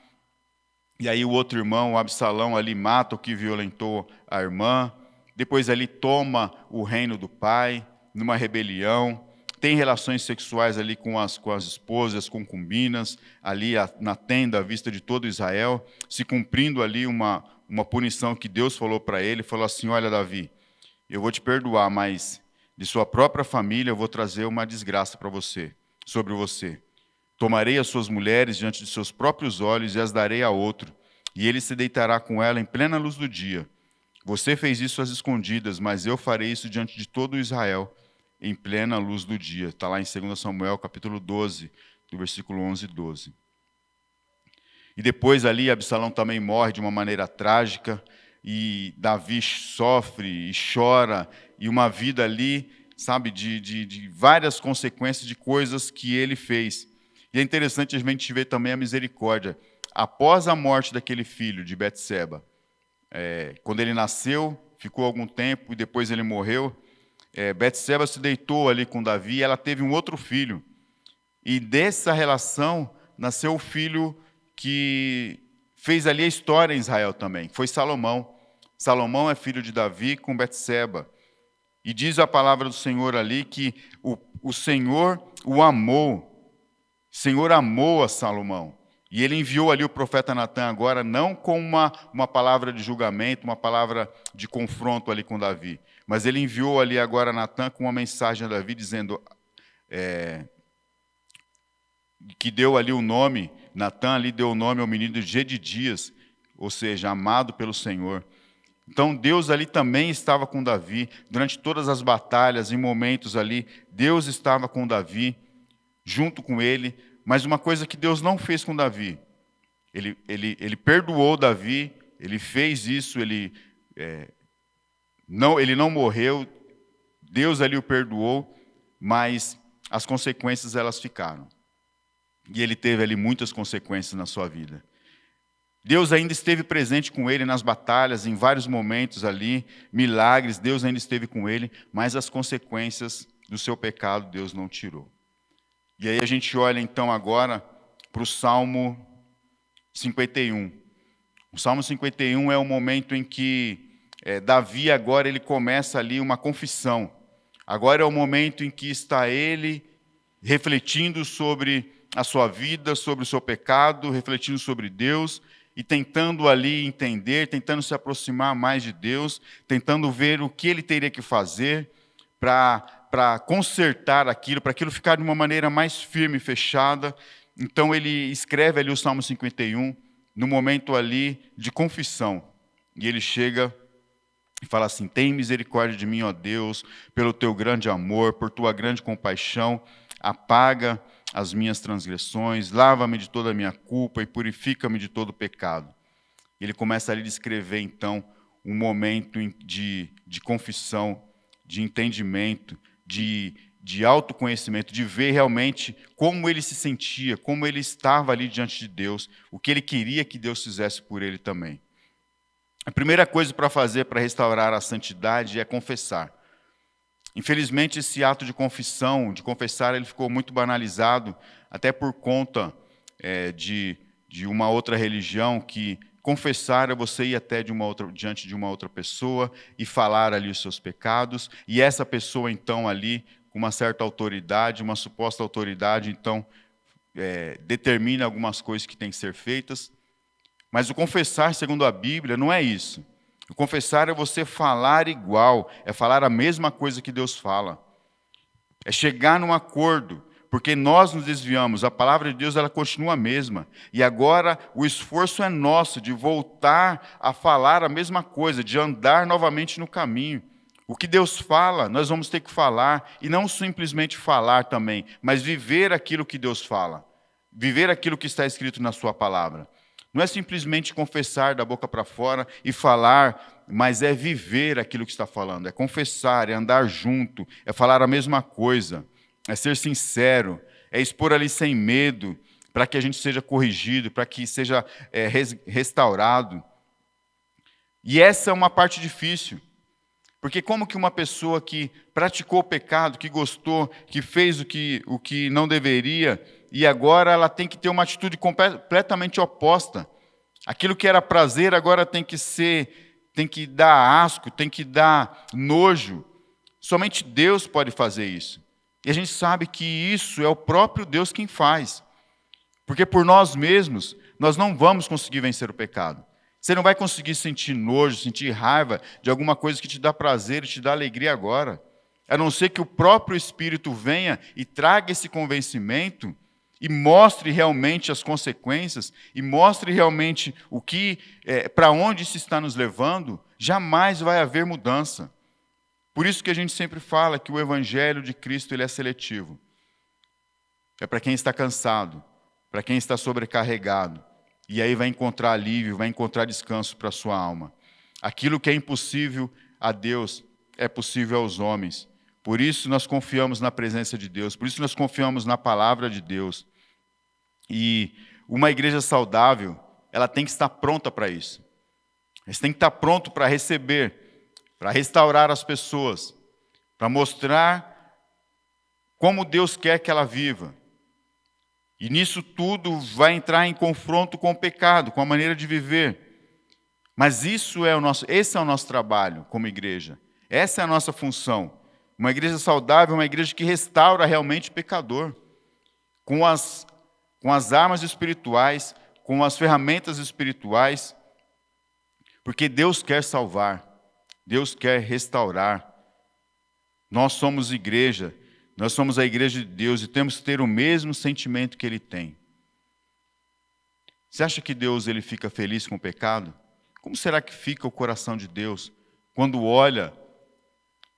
e aí o outro irmão, o Absalão, ali mata o que violentou a irmã. Depois ali toma o reino do pai, numa rebelião. Tem relações sexuais ali com as esposas, concubinas, ali na tenda à vista de todo Israel, se cumprindo ali uma punição que Deus falou para ele. Falou assim, olha Davi, eu vou te perdoar, mas de sua própria família eu vou trazer uma desgraça sobre você. Tomarei as suas mulheres diante de seus próprios olhos e as darei a outro, e ele se deitará com ela em plena luz do dia. Você fez isso às escondidas, mas eu farei isso diante de todo Israel, em plena luz do dia. Está lá em 2 Samuel, capítulo 12, do versículo 11 e 12. E depois ali, Absalão também morre de uma maneira trágica, e Davi sofre e chora, e uma vida ali, sabe, de várias consequências de coisas que ele fez. E é interessante a gente ver também a misericórdia. Após a morte daquele filho de Betseba, quando ele nasceu, ficou algum tempo, e depois ele morreu, Betseba se deitou ali com Davi, e ela teve um outro filho. E dessa relação nasceu o filho que fez ali a história em Israel também, foi Salomão. Salomão é filho de Davi com Betseba. E diz a palavra do Senhor ali que o Senhor o amou. O Senhor amou a Salomão. E ele enviou ali o profeta Natã agora, não com uma palavra de julgamento, uma palavra de confronto ali com Davi, mas ele enviou ali agora Natã com uma mensagem a Davi, dizendo que deu ali o nome, Natã ali deu o nome ao menino de Jedidias, ou seja, amado pelo Senhor. Então Deus ali também estava com Davi, durante todas as batalhas, em momentos ali, Deus estava com Davi, junto com ele. Mas uma coisa que Deus não fez com Davi, ele perdoou Davi, ele fez isso, ele não morreu, Deus ali o perdoou, mas as consequências elas ficaram. E ele teve ali muitas consequências na sua vida. Deus ainda esteve presente com ele nas batalhas, em vários momentos ali, milagres, Deus ainda esteve com ele, mas as consequências do seu pecado Deus não tirou. E aí a gente olha então agora para o Salmo 51. O Salmo 51 é o momento em que Davi agora ele começa ali uma confissão. Agora é o momento em que está ele refletindo sobre a sua vida, sobre o seu pecado, refletindo sobre Deus e tentando ali entender, tentando se aproximar mais de Deus, tentando ver o que ele teria que fazer para consertar aquilo, para aquilo ficar de uma maneira mais firme e fechada. Então ele escreve ali o Salmo 51, no momento ali de confissão. E ele chega e fala assim, tem misericórdia de mim, ó Deus, pelo teu grande amor, por tua grande compaixão, apaga as minhas transgressões, lava-me de toda a minha culpa e purifica-me de todo pecado. Ele começa ali a descrever então um momento de confissão, de entendimento, de autoconhecimento, de ver realmente como ele se sentia, como ele estava ali diante de Deus, o que ele queria que Deus fizesse por ele também. A primeira coisa para fazer para restaurar a santidade é confessar. Infelizmente, esse ato de confissão, de confessar, ele ficou muito banalizado, até por conta de uma outra religião que Confessar é você ir até diante de uma outra pessoa e falar ali os seus pecados, e essa pessoa então ali, com uma certa autoridade, uma suposta autoridade, então determina algumas coisas que têm que ser feitas. Mas o confessar, segundo a Bíblia, não é isso. O confessar é você falar igual, é falar a mesma coisa que Deus fala. É chegar num acordo, porque nós nos desviamos, a palavra de Deus ela continua a mesma. E agora o esforço é nosso de voltar a falar a mesma coisa, de andar novamente no caminho. O que Deus fala, nós vamos ter que falar, e não simplesmente falar também, mas viver aquilo que Deus fala. Viver aquilo que está escrito na sua palavra. Não é simplesmente confessar da boca para fora e falar, mas é viver aquilo que está falando. É confessar, é andar junto, é falar a mesma coisa, é ser sincero, é expor ali sem medo, para que a gente seja corrigido, para que seja restaurado. E essa é uma parte difícil. Porque como que uma pessoa que praticou o pecado, que gostou, que fez o que não deveria, e agora ela tem que ter uma atitude completamente oposta. Aquilo que era prazer agora tem que dar asco, tem que dar nojo. Somente Deus pode fazer isso. E a gente sabe que isso é o próprio Deus quem faz. Porque por nós mesmos, nós não vamos conseguir vencer o pecado. Você não vai conseguir sentir nojo, sentir raiva de alguma coisa que te dá prazer e te dá alegria agora. A não ser que o próprio Espírito venha e traga esse convencimento e mostre realmente as consequências e mostre realmente para onde isso está nos levando, jamais vai haver mudança. Por isso que a gente sempre fala que o Evangelho de Cristo ele é seletivo. É para quem está cansado, para quem está sobrecarregado. E aí vai encontrar alívio, vai encontrar descanso para a sua alma. Aquilo que é impossível a Deus é possível aos homens. Por isso nós confiamos na presença de Deus, por isso nós confiamos na palavra de Deus. E uma igreja saudável, ela tem que estar pronta para isso. Você tem que estar pronto para receber, para restaurar as pessoas, para mostrar como Deus quer que ela viva. E nisso tudo vai entrar em confronto com o pecado, com a maneira de viver. Mas esse é o nosso trabalho como igreja. Essa é a nossa função. Uma igreja saudável é uma igreja que restaura realmente o pecador. Com as armas espirituais, com as ferramentas espirituais. Porque Deus quer salvar. Deus quer restaurar. Nós somos igreja. Nós somos a igreja de Deus e temos que ter o mesmo sentimento que Ele tem. Você acha que Deus ele fica feliz com o pecado? Como será que fica o coração de Deus quando olha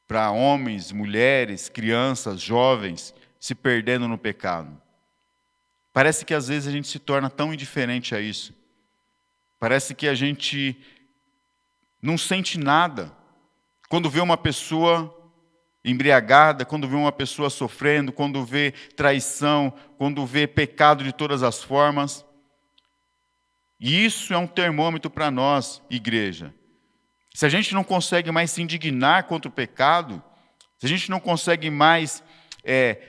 para homens, mulheres, crianças, jovens se perdendo no pecado? Parece que às vezes a gente se torna tão indiferente a isso. Parece que a gente não sente nada quando vê uma pessoa embriagada, quando vê uma pessoa sofrendo, quando vê traição, quando vê pecado de todas as formas. E isso é um termômetro para nós, igreja. Se a gente não consegue mais se indignar contra o pecado, se a gente não consegue mais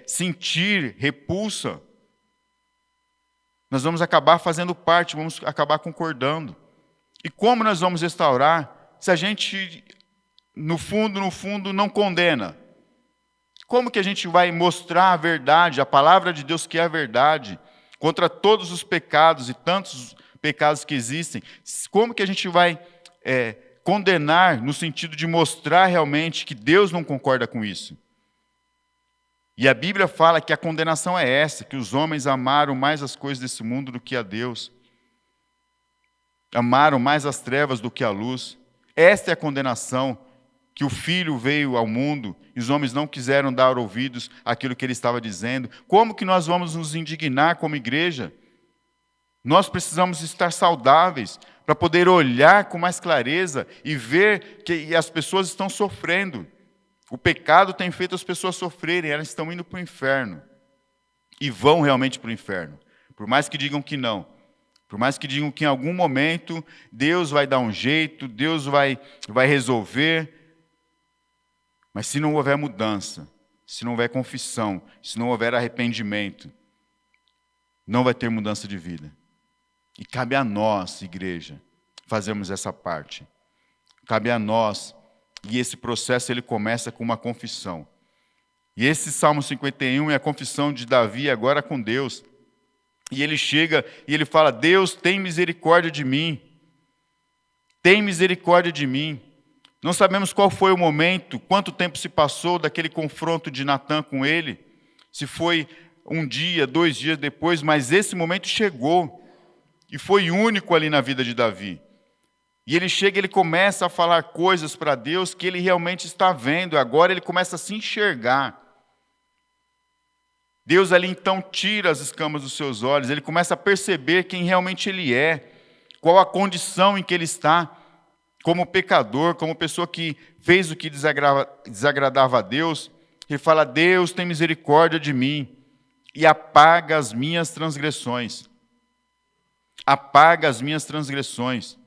sentir repulsa, nós vamos acabar fazendo parte, vamos acabar concordando. E como nós vamos restaurar se a gente, no fundo, não condena? Como que a gente vai mostrar a verdade, a palavra de Deus que é a verdade, contra todos os pecados e tantos pecados que existem? Como que a gente vai condenar no sentido de mostrar realmente que Deus não concorda com isso? E a Bíblia fala que a condenação é essa, que os homens amaram mais as coisas desse mundo do que a Deus. Amaram mais as trevas do que a luz. Esta é a condenação, que o Filho veio ao mundo e os homens não quiseram dar ouvidos àquilo que ele estava dizendo. Como que nós vamos nos indignar como igreja? Nós precisamos estar saudáveis para poder olhar com mais clareza e ver que as pessoas estão sofrendo. O pecado tem feito as pessoas sofrerem, elas estão indo para o inferno. E vão realmente para o inferno. Por mais que digam que não. Por mais que digam que em algum momento Deus vai dar um jeito, Deus vai resolver. Mas se não houver mudança, se não houver confissão, se não houver arrependimento, não vai ter mudança de vida. E cabe a nós, igreja, fazemos essa parte. Cabe a nós, e esse processo ele começa com uma confissão. E esse Salmo 51 é a confissão de Davi agora com Deus. E ele chega e ele fala: Deus, tem misericórdia de mim. Tem misericórdia de mim. Não sabemos qual foi o momento, quanto tempo se passou daquele confronto de Natã com ele. Se foi um dia, 2 dias depois, mas esse momento chegou. E foi único ali na vida de Davi. E ele chega, ele começa a falar coisas para Deus que ele realmente está vendo. Agora ele começa a se enxergar. Deus ali então tira as escamas dos seus olhos. Ele começa a perceber quem realmente ele é. Qual a condição em que ele está. Como pecador, como pessoa que fez o que desagradava a Deus. Ele fala: Deus, tem misericórdia de mim. E apaga as minhas transgressões. Apaga as minhas transgressões.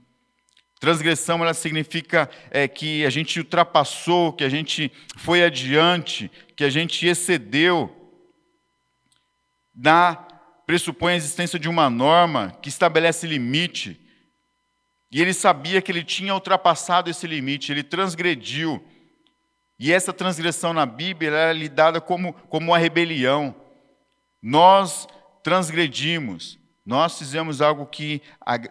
Transgressão, ela significa que a gente ultrapassou, que a gente foi adiante, que a gente excedeu. Pressupõe a existência de uma norma que estabelece limite. E ele sabia que ele tinha ultrapassado esse limite, ele transgrediu. E essa transgressão na Bíblia era lidada como uma rebelião. Nós transgredimos. Nós fizemos algo que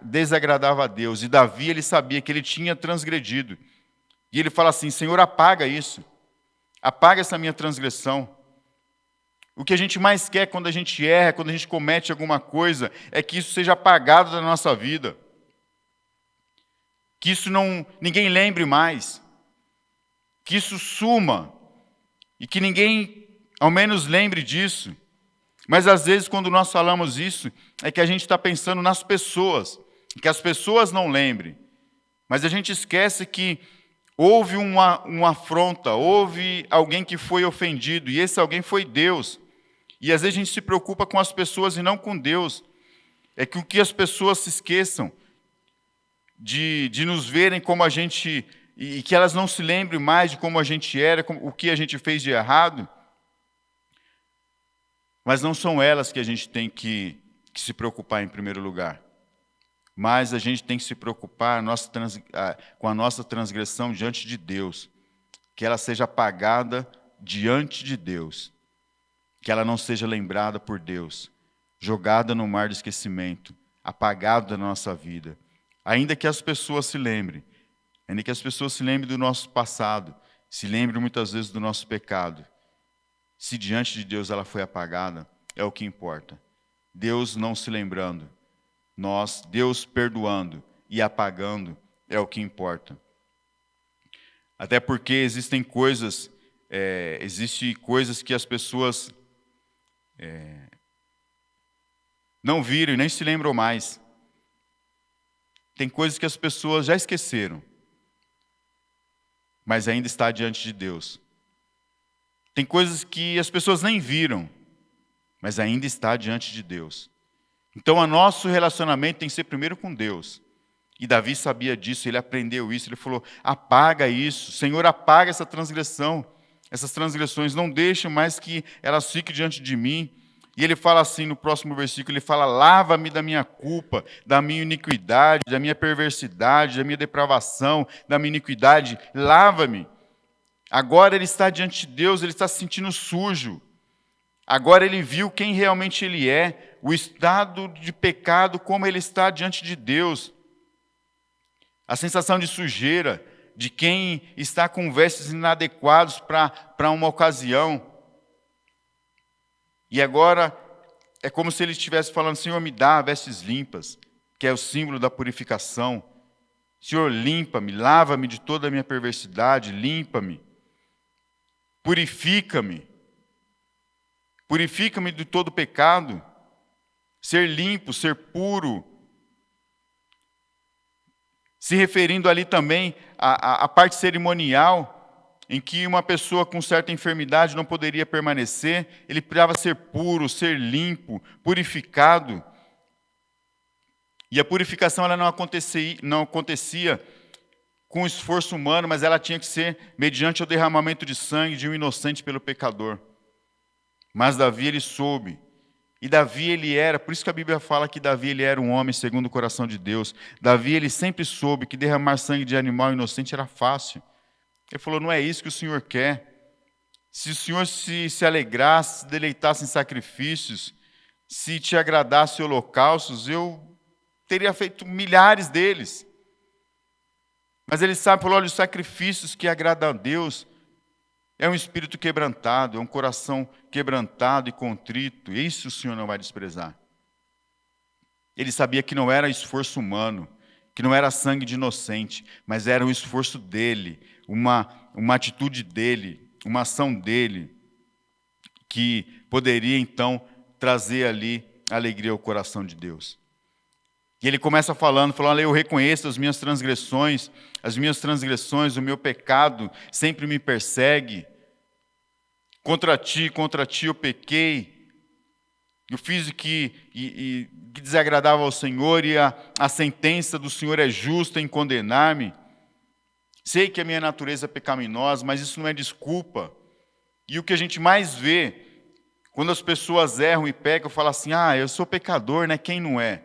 desagradava a Deus. E Davi, ele sabia que ele tinha transgredido. E ele fala assim: Senhor, apaga isso. Apaga essa minha transgressão. O que a gente mais quer quando a gente erra, quando a gente comete alguma coisa, é que isso seja apagado da nossa vida. Que isso ninguém lembre mais. Que isso suma. E que ninguém, ao menos, lembre disso. Mas, às vezes, quando nós falamos isso, é que a gente está pensando nas pessoas, que as pessoas não lembrem. Mas a gente esquece que houve uma afronta, houve alguém que foi ofendido, e esse alguém foi Deus. E, às vezes, a gente se preocupa com as pessoas e não com Deus. É que o que as pessoas se esqueçam de nos verem como a gente, e que elas não se lembrem mais de como a gente era, o que a gente fez de errado. Mas não são elas que a gente tem que se preocupar em primeiro lugar. Mas a gente tem que se preocupar com a nossa transgressão diante de Deus. Que ela seja apagada diante de Deus. Que ela não seja lembrada por Deus. Jogada no mar do esquecimento. Apagada da nossa vida. Ainda que as pessoas se lembrem. Ainda que as pessoas se lembrem do nosso passado. Se lembrem muitas vezes do nosso pecado. Se diante de Deus ela foi apagada, é o que importa. Deus não se lembrando, Deus perdoando e apagando, é o que importa. Até porque existem coisas que as pessoas não viram e nem se lembram mais. Tem coisas que as pessoas já esqueceram, mas ainda está diante de Deus. Tem coisas que as pessoas nem viram, mas ainda está diante de Deus. Então, o nosso relacionamento tem que ser primeiro com Deus. E Davi sabia disso, ele aprendeu isso, ele falou: apaga isso, Senhor, apaga essa transgressão, essas transgressões, não deixa mais que elas fiquem diante de mim. E ele fala assim no próximo versículo, ele fala: lava-me da minha culpa, da minha iniquidade, da minha perversidade, da minha depravação, da minha iniquidade, lava-me. Agora ele está diante de Deus, ele está se sentindo sujo. Agora ele viu quem realmente ele é, o estado de pecado, como ele está diante de Deus. A sensação de sujeira, de quem está com vestes inadequados para uma ocasião. E agora é como se ele estivesse falando: Senhor, me dá vestes limpas, que é o símbolo da purificação. Senhor, limpa-me, lava-me de toda a minha perversidade, limpa-me. Purifica-me. Purifica-me de todo pecado. Ser limpo, ser puro. Se referindo ali também à parte cerimonial, em que uma pessoa com certa enfermidade não poderia permanecer, ele precisava ser puro, ser limpo, purificado. E a purificação ela não acontecia com esforço humano, mas ela tinha que ser mediante o derramamento de sangue de um inocente pelo pecador. Mas Davi, ele soube E Davi, ele era, por isso que a Bíblia fala que Davi, ele era um homem segundo o coração de Deus. Davi, ele sempre soube que derramar sangue de animal inocente era fácil. Ele falou, não é isso que o Senhor quer. Se o Senhor se alegrasse, se deleitasse em sacrifícios, se te agradasse holocaustos, eu teria feito milhares deles. Mas ele sabe, falou, olha, os sacrifícios que agradam a Deus é um espírito quebrantado, é um coração quebrantado e contrito. Isso o Senhor não vai desprezar. Ele sabia que não era esforço humano, que não era sangue de inocente, mas era um esforço dele, uma atitude dele, uma ação dele, que poderia então trazer ali alegria ao coração de Deus. E ele começa falando, olha, eu reconheço as minhas transgressões, o meu pecado sempre me persegue. Contra ti eu pequei. Eu fiz o que desagradava ao Senhor, e a sentença do Senhor é justa em condenar-me. Sei que a minha natureza é pecaminosa, mas isso não é desculpa. E o que a gente mais vê, quando as pessoas erram e pecam, fala assim, eu sou pecador, né? Quem não é?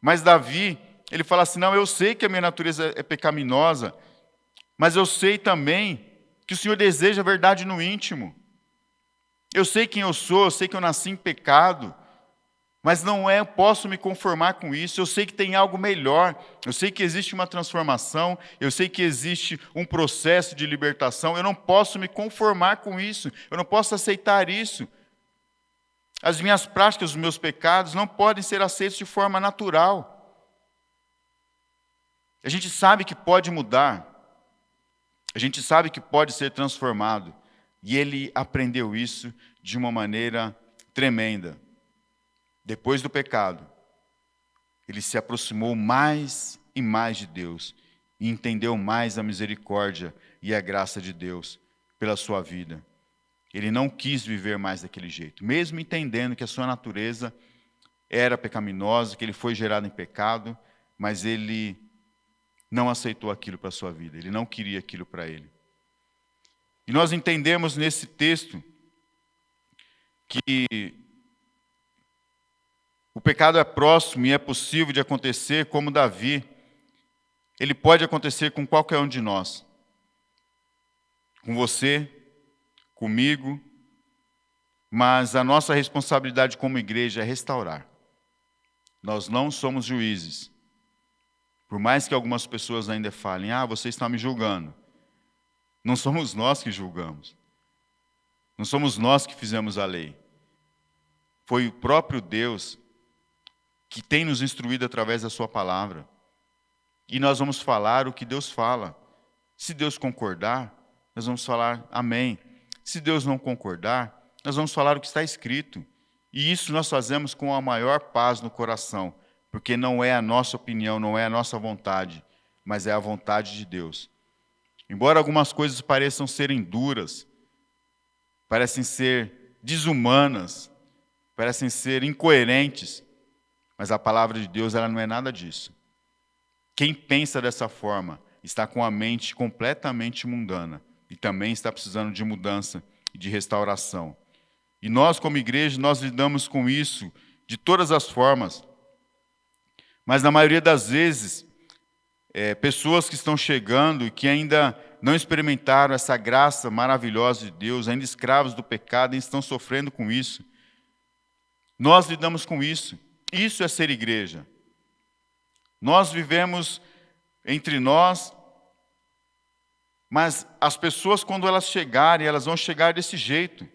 Mas Davi, ele fala assim, não, eu sei que a minha natureza é pecaminosa, mas eu sei também que o Senhor deseja a verdade no íntimo. Eu sei quem eu sou, eu sei que eu nasci em pecado, mas eu posso me conformar com isso. Eu sei que tem algo melhor, eu sei que existe uma transformação, eu sei que existe um processo de libertação. Eu não posso me conformar com isso, eu não posso aceitar isso. As minhas práticas, os meus pecados não podem ser aceitos de forma natural. A gente sabe que pode mudar, a gente sabe que pode ser transformado, e ele aprendeu isso de uma maneira tremenda. Depois do pecado, ele se aproximou mais e mais de Deus e entendeu mais a misericórdia e a graça de Deus pela sua vida. Ele não quis viver mais daquele jeito, mesmo entendendo que a sua natureza era pecaminosa, que ele foi gerado em pecado, mas ele não aceitou aquilo para a sua vida, ele não queria aquilo para ele. E nós entendemos nesse texto que o pecado é próximo e é possível de acontecer, como Davi. Ele pode acontecer com qualquer um de nós. Com você, comigo, mas a nossa responsabilidade como igreja é restaurar. Nós não somos juízes. Por mais que algumas pessoas ainda falem, você está me julgando. Não somos nós que julgamos. Não somos nós que fizemos a lei. Foi o próprio Deus que tem nos instruído através da sua palavra. E nós vamos falar o que Deus fala. Se Deus concordar, nós vamos falar amém. Se Deus não concordar, nós vamos falar o que está escrito. E isso nós fazemos com a maior paz no coração, porque não é a nossa opinião, não é a nossa vontade, mas é a vontade de Deus. Embora algumas coisas pareçam serem duras, parecem ser desumanas, parecem ser incoerentes, mas a palavra de Deus, ela não é nada disso. Quem pensa dessa forma está com a mente completamente mundana e também está precisando de mudança e de restauração. E nós, como igreja, nós lidamos com isso de todas as formas. Mas na maioria das vezes, pessoas que estão chegando e que ainda não experimentaram essa graça maravilhosa de Deus, ainda escravos do pecado, ainda estão sofrendo com isso. Nós lidamos com isso. Isso é ser igreja. Nós vivemos entre nós, mas as pessoas, quando elas chegarem, elas vão chegar desse jeito,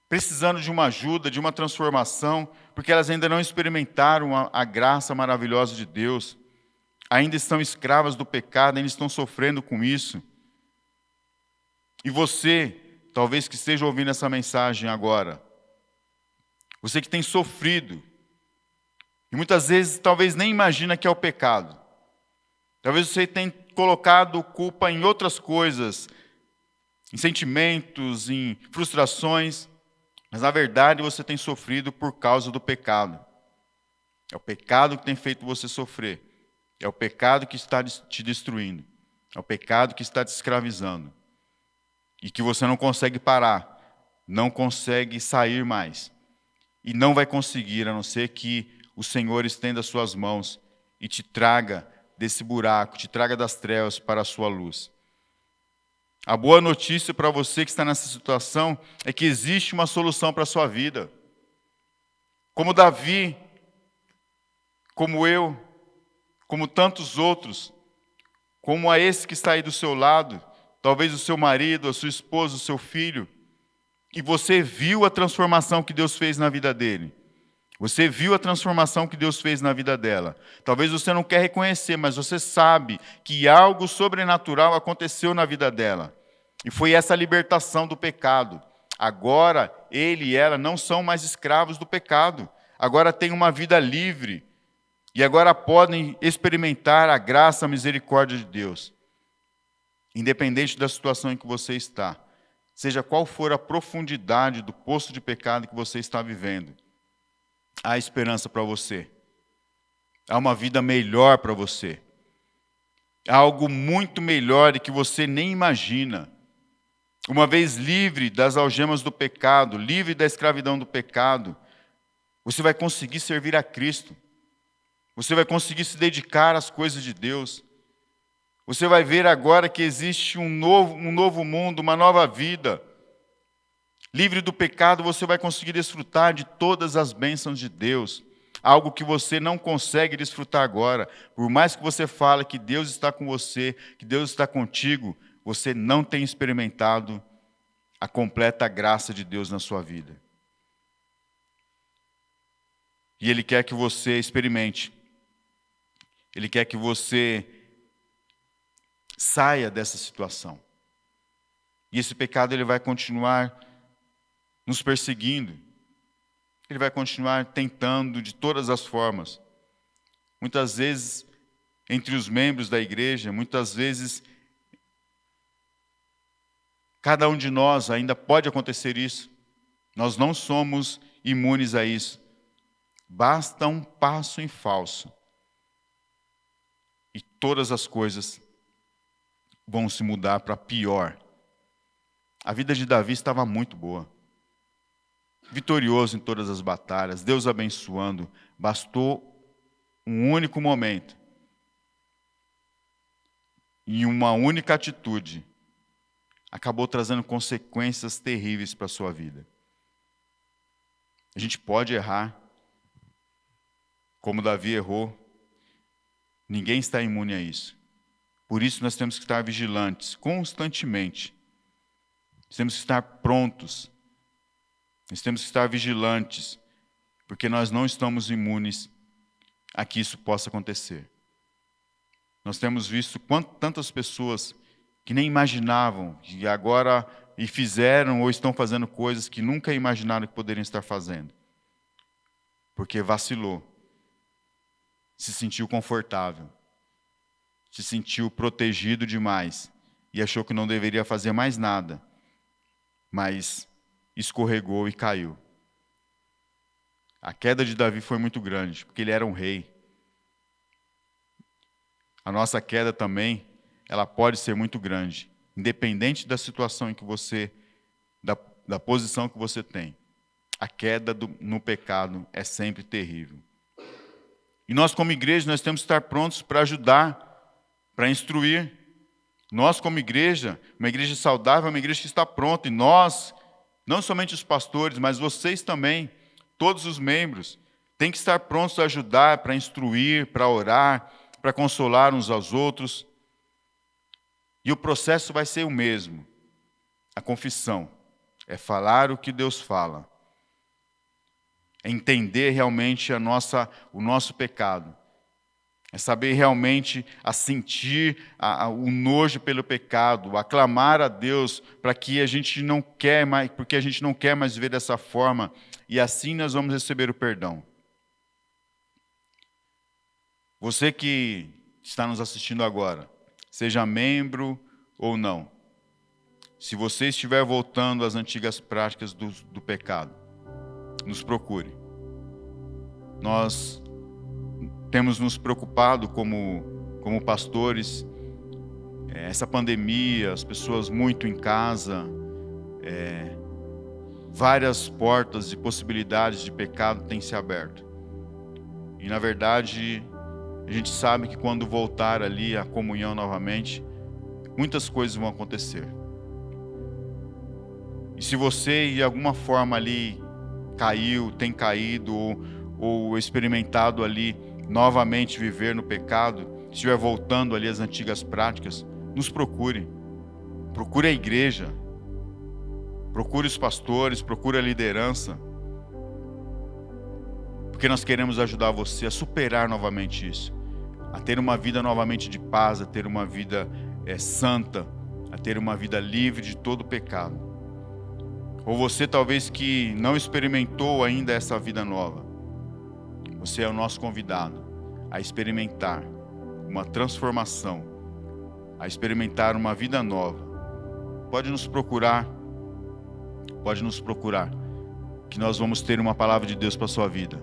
precisando de uma ajuda, de uma transformação, porque elas ainda não experimentaram a graça maravilhosa de Deus, ainda estão escravas do pecado, ainda estão sofrendo com isso. E você, talvez que esteja ouvindo essa mensagem agora, você que tem sofrido, e muitas vezes talvez nem imagina que é o pecado. Talvez você tenha colocado culpa em outras coisas, em sentimentos, em frustrações, mas na verdade você tem sofrido por causa do pecado. É o pecado que tem feito você sofrer. É o pecado que está te destruindo. É o pecado que está te escravizando. E que você não consegue parar, não consegue sair mais. E não vai conseguir, a não ser que o Senhor estenda as suas mãos e te traga desse buraco, te traga das trevas para a sua luz. A boa notícia para você que está nessa situação é que existe uma solução para a sua vida. Como Davi, como eu, como tantos outros, como a esse que está aí do seu lado, talvez o seu marido, a sua esposa, o seu filho, e você viu a transformação que Deus fez na vida dele. Você viu a transformação que Deus fez na vida dela. Talvez você não quer reconhecer, mas você sabe que algo sobrenatural aconteceu na vida dela. E foi essa libertação do pecado. Agora, ele e ela não são mais escravos do pecado. Agora têm uma vida livre. E agora podem experimentar a graça, a misericórdia de Deus. Independente da situação em que você está. Seja qual for a profundidade do poço de pecado que você está vivendo. Há esperança para você. Há uma vida melhor para você. Há algo muito melhor e que você nem imagina. Uma vez livre das algemas do pecado, livre da escravidão do pecado, você vai conseguir servir a Cristo. Você vai conseguir se dedicar às coisas de Deus. Você vai ver agora que existe um novo mundo, uma nova vida. Livre do pecado, você vai conseguir desfrutar de todas as bênçãos de Deus. Algo que você não consegue desfrutar agora. Por mais que você fale que Deus está com você, que Deus está contigo, você não tem experimentado a completa graça de Deus na sua vida. E Ele quer que você experimente. Ele quer que você saia dessa situação. E esse pecado ele vai continuar nos perseguindo. Ele vai continuar tentando de todas as formas. Muitas vezes, entre os membros da igreja, muitas vezes, cada um de nós ainda pode acontecer isso. Nós não somos imunes a isso. Basta um passo em falso. E todas as coisas vão se mudar para pior. A vida de Davi estava muito boa. Vitorioso em todas as batalhas, Deus abençoando. Bastou um único momento. E uma única atitude acabou trazendo consequências terríveis para a sua vida. A gente pode errar, como Davi errou. Ninguém está imune a isso. Por isso nós temos que estar vigilantes, constantemente. Nós temos que estar prontos. Nós temos que estar vigilantes, porque nós não estamos imunes a que isso possa acontecer. Nós temos visto tantas pessoas que nem imaginavam, que agora e fizeram ou estão fazendo coisas que nunca imaginaram que poderiam estar fazendo. Porque vacilou, se sentiu confortável, se sentiu protegido demais e achou que não deveria fazer mais nada, mas escorregou e caiu. A queda de Davi foi muito grande, porque ele era um rei. A nossa queda também, ela pode ser muito grande, independente da situação em que você, da posição que você tem. A queda no pecado é sempre terrível. E nós, como igreja, nós temos que estar prontos para ajudar, para instruir. Nós, como igreja, uma igreja saudável, uma igreja que está pronta, e nós, não somente os pastores, mas vocês também, todos os membros, têm que estar prontos a ajudar, para instruir, para orar, para consolar uns aos outros. E o processo vai ser o mesmo. A confissão é falar o que Deus fala. É entender realmente o nosso pecado. É saber realmente a sentir o nojo pelo pecado, a clamar a Deus para que a gente não quer mais, porque a gente não quer mais viver dessa forma, e assim nós vamos receber o perdão. Você que está nos assistindo agora, seja membro ou não, se você estiver voltando às antigas práticas do pecado, nos procure. Nós temos nos preocupado como pastores, essa pandemia, as pessoas muito em casa, várias portas e possibilidades de pecado têm se aberto. E na verdade, a gente sabe que quando voltar ali à comunhão novamente, muitas coisas vão acontecer. E se você de alguma forma ali caiu, tem caído ou experimentado ali novamente viver no pecado, estiver voltando ali às antigas práticas, nos procure. Procure a igreja. Procure os pastores, procure a liderança. Porque nós queremos ajudar você a superar novamente isso. A ter uma vida novamente de paz, a ter uma vida santa, a ter uma vida livre de todo pecado. Ou você talvez que não experimentou ainda essa vida nova. Você é o nosso convidado a experimentar uma transformação, a experimentar uma vida nova. Pode nos procurar, que nós vamos ter uma palavra de Deus para a sua vida.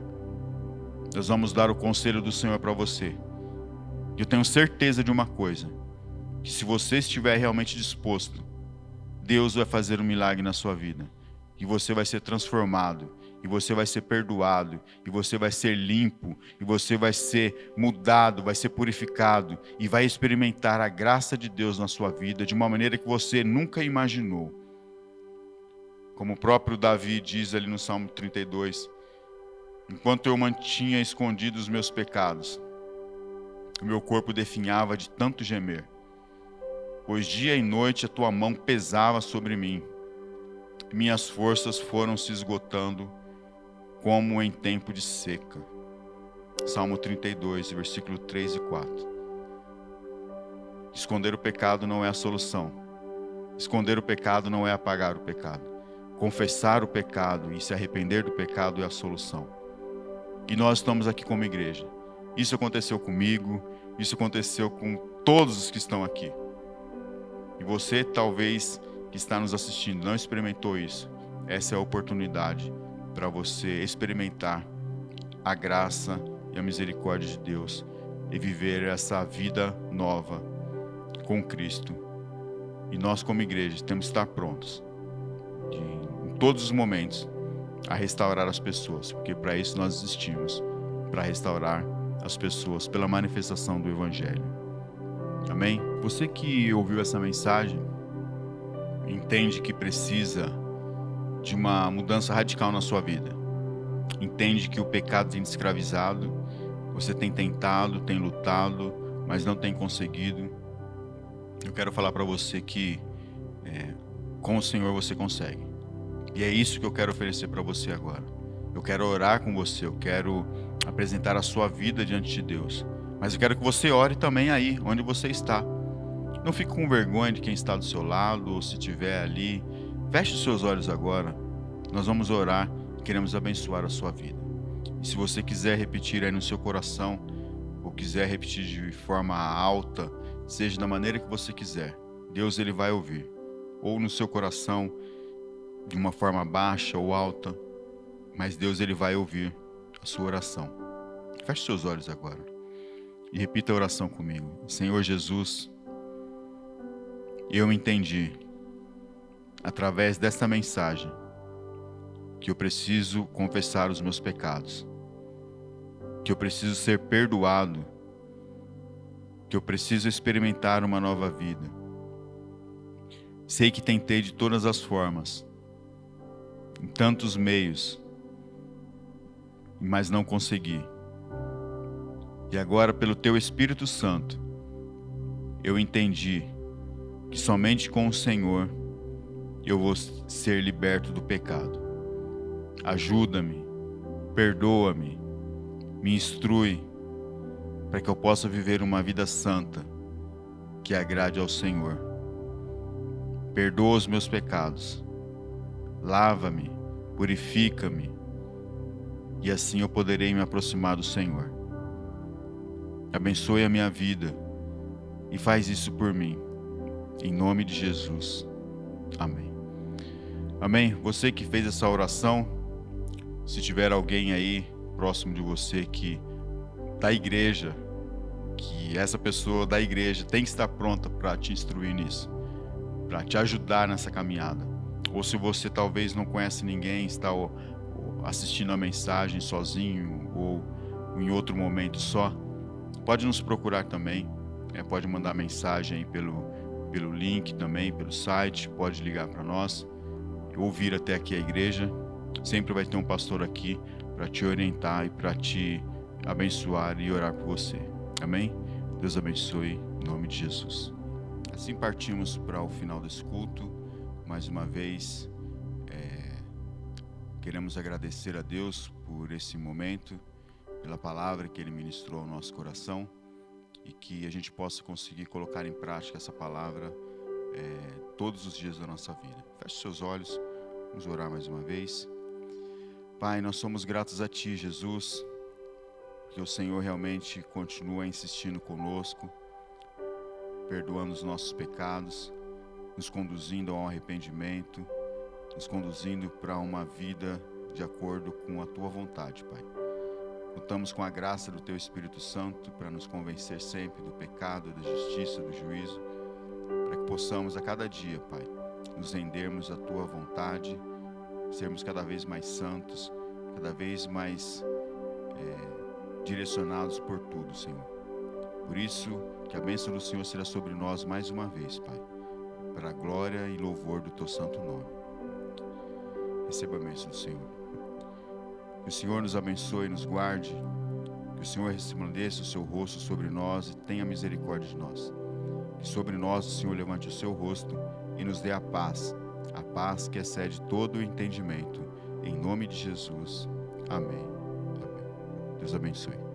Nós vamos dar o conselho do Senhor para você. Eu tenho certeza de uma coisa, que se você estiver realmente disposto, Deus vai fazer um milagre na sua vida. E você vai ser transformado, e você vai ser perdoado, e você vai ser limpo, e você vai ser mudado, vai ser purificado, e vai experimentar a graça de Deus na sua vida de uma maneira que você nunca imaginou. Como o próprio Davi diz ali no Salmo 32, enquanto eu mantinha escondidos os meus pecados, o meu corpo definhava de tanto gemer, pois dia e noite a tua mão pesava sobre mim. Minhas forças foram se esgotando como em tempo de seca. Salmo 32, versículo 3 e 4. Esconder o pecado não é a solução. Esconder o pecado não é apagar o pecado. Confessar o pecado e se arrepender do pecado é a solução. E nós estamos aqui como igreja. Isso aconteceu comigo, isso aconteceu com todos os que estão aqui. E você talvez que está nos assistindo não experimentou isso. Essa é a oportunidade para você experimentar a graça e a misericórdia de Deus e viver essa vida nova com Cristo. E nós como igreja temos que estar prontos em todos os momentos a restaurar as pessoas, porque para isso nós existimos, para restaurar as pessoas pela manifestação do Evangelho. Amém? Você que ouviu essa mensagem, entende que precisa de uma mudança radical na sua vida. Entende que o pecado tem te escravizado, você tem tentado, tem lutado, mas não tem conseguido. Eu quero falar para você que com o Senhor você consegue. E é isso que eu quero oferecer para você agora. Eu quero orar com você, eu quero apresentar a sua vida diante de Deus. Mas eu quero que você ore também aí, onde você está. Não fique com vergonha de quem está do seu lado, ou se estiver ali. Feche os seus olhos agora. Nós vamos orar e queremos abençoar a sua vida. E se você quiser repetir aí no seu coração, ou quiser repetir de forma alta, seja da maneira que você quiser, Deus ele vai ouvir. Ou no seu coração, de uma forma baixa ou alta, mas Deus ele vai ouvir a sua oração. Feche seus olhos agora e repita a oração comigo. Senhor Jesus, eu entendi, através desta mensagem, que eu preciso confessar os meus pecados, que eu preciso ser perdoado, que eu preciso experimentar uma nova vida. Sei que tentei de todas as formas, em tantos meios, mas não consegui. E agora, pelo Teu Espírito Santo, eu entendi que somente com o Senhor eu vou ser liberto do pecado. Ajuda-me, perdoa-me, me instrui, para que eu possa viver uma vida santa, que agrade ao Senhor. Perdoa os meus pecados, lava-me, purifica-me, e assim eu poderei me aproximar do Senhor. Abençoe a minha vida e faz isso por mim, em nome de Jesus. Amém. Amém. Você que fez essa oração, se tiver alguém aí próximo de você que da igreja, que essa pessoa da igreja tem que estar pronta para te instruir nisso, para te ajudar nessa caminhada. ou se você talvez não conhece ninguém, está assistindo a mensagem sozinho ou em outro momento só, pode nos procurar também, pode mandar mensagem aí pelo link também, pelo site, pode ligar para nós, ou vir até aqui à igreja. Sempre vai ter um pastor aqui para te orientar e para te abençoar e orar por você. Amém? Deus abençoe, em nome de Jesus. Assim partimos para o final desse culto. Mais uma vez, queremos agradecer a Deus por esse momento, pela palavra que Ele ministrou ao nosso coração, e que a gente possa conseguir colocar em prática essa palavra todos os dias da nossa vida. Feche seus olhos, vamos orar mais uma vez. Pai, nós somos gratos a Ti, Jesus, que o Senhor realmente continua insistindo conosco, perdoando os nossos pecados, nos conduzindo ao arrependimento, nos conduzindo para uma vida de acordo com a Tua vontade, Pai. Contamos com a graça do Teu Espírito Santo para nos convencer sempre do pecado, da justiça, do juízo, para que possamos a cada dia, Pai, nos rendermos à Tua vontade, sermos cada vez mais santos, cada vez mais direcionados por tudo, Senhor. Por isso, que a bênção do Senhor será sobre nós mais uma vez, Pai, para a glória e louvor do Teu santo nome. Receba a bênção do Senhor. Que o Senhor nos abençoe e nos guarde, que o Senhor resplandeça o seu rosto sobre nós e tenha misericórdia de nós. Que sobre nós o Senhor levante o seu rosto e nos dê a paz que excede todo o entendimento. Em nome de Jesus. Amém. Amém. Deus abençoe.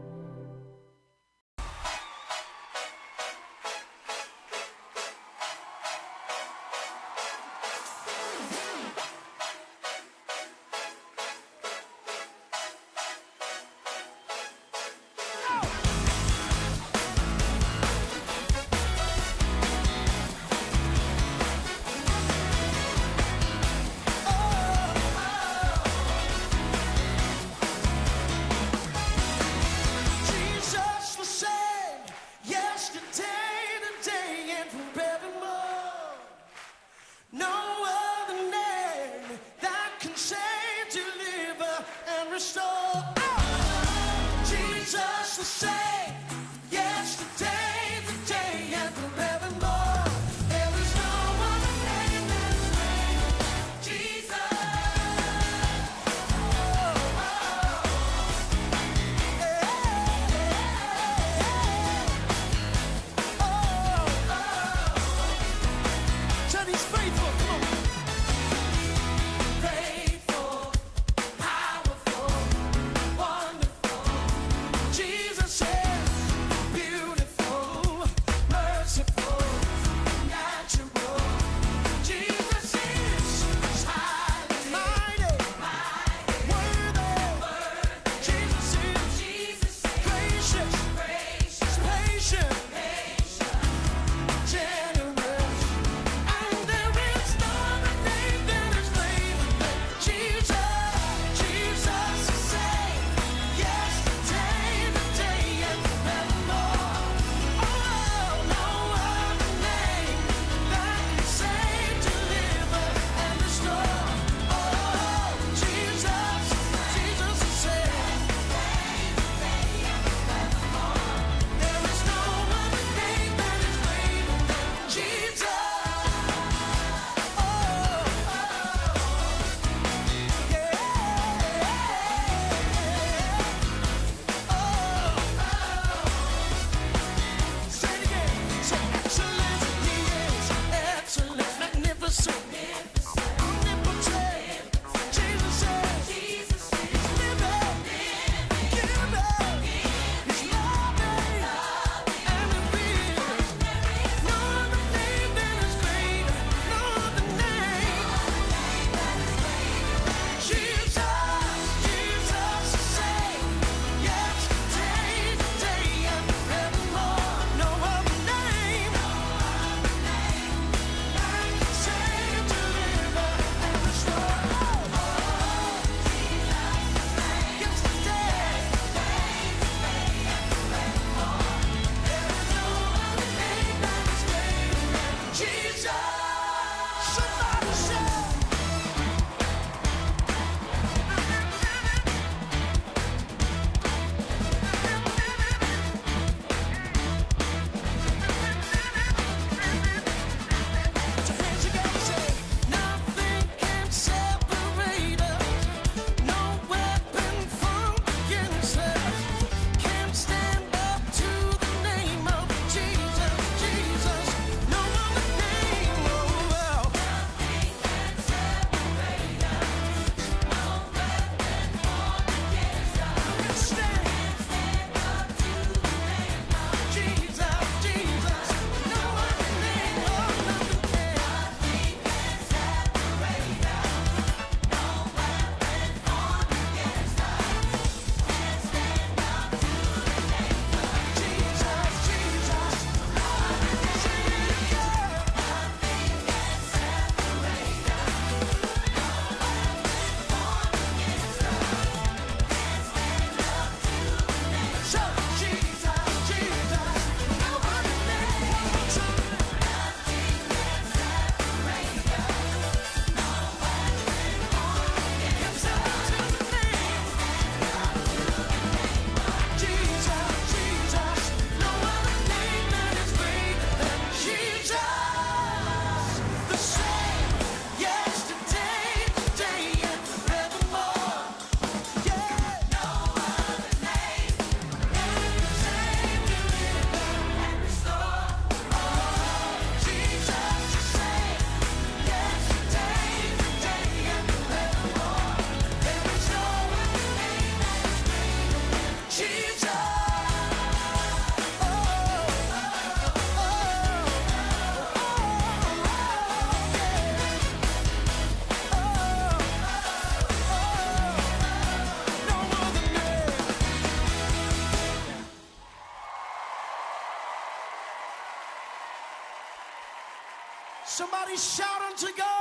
Somebody shout unto God.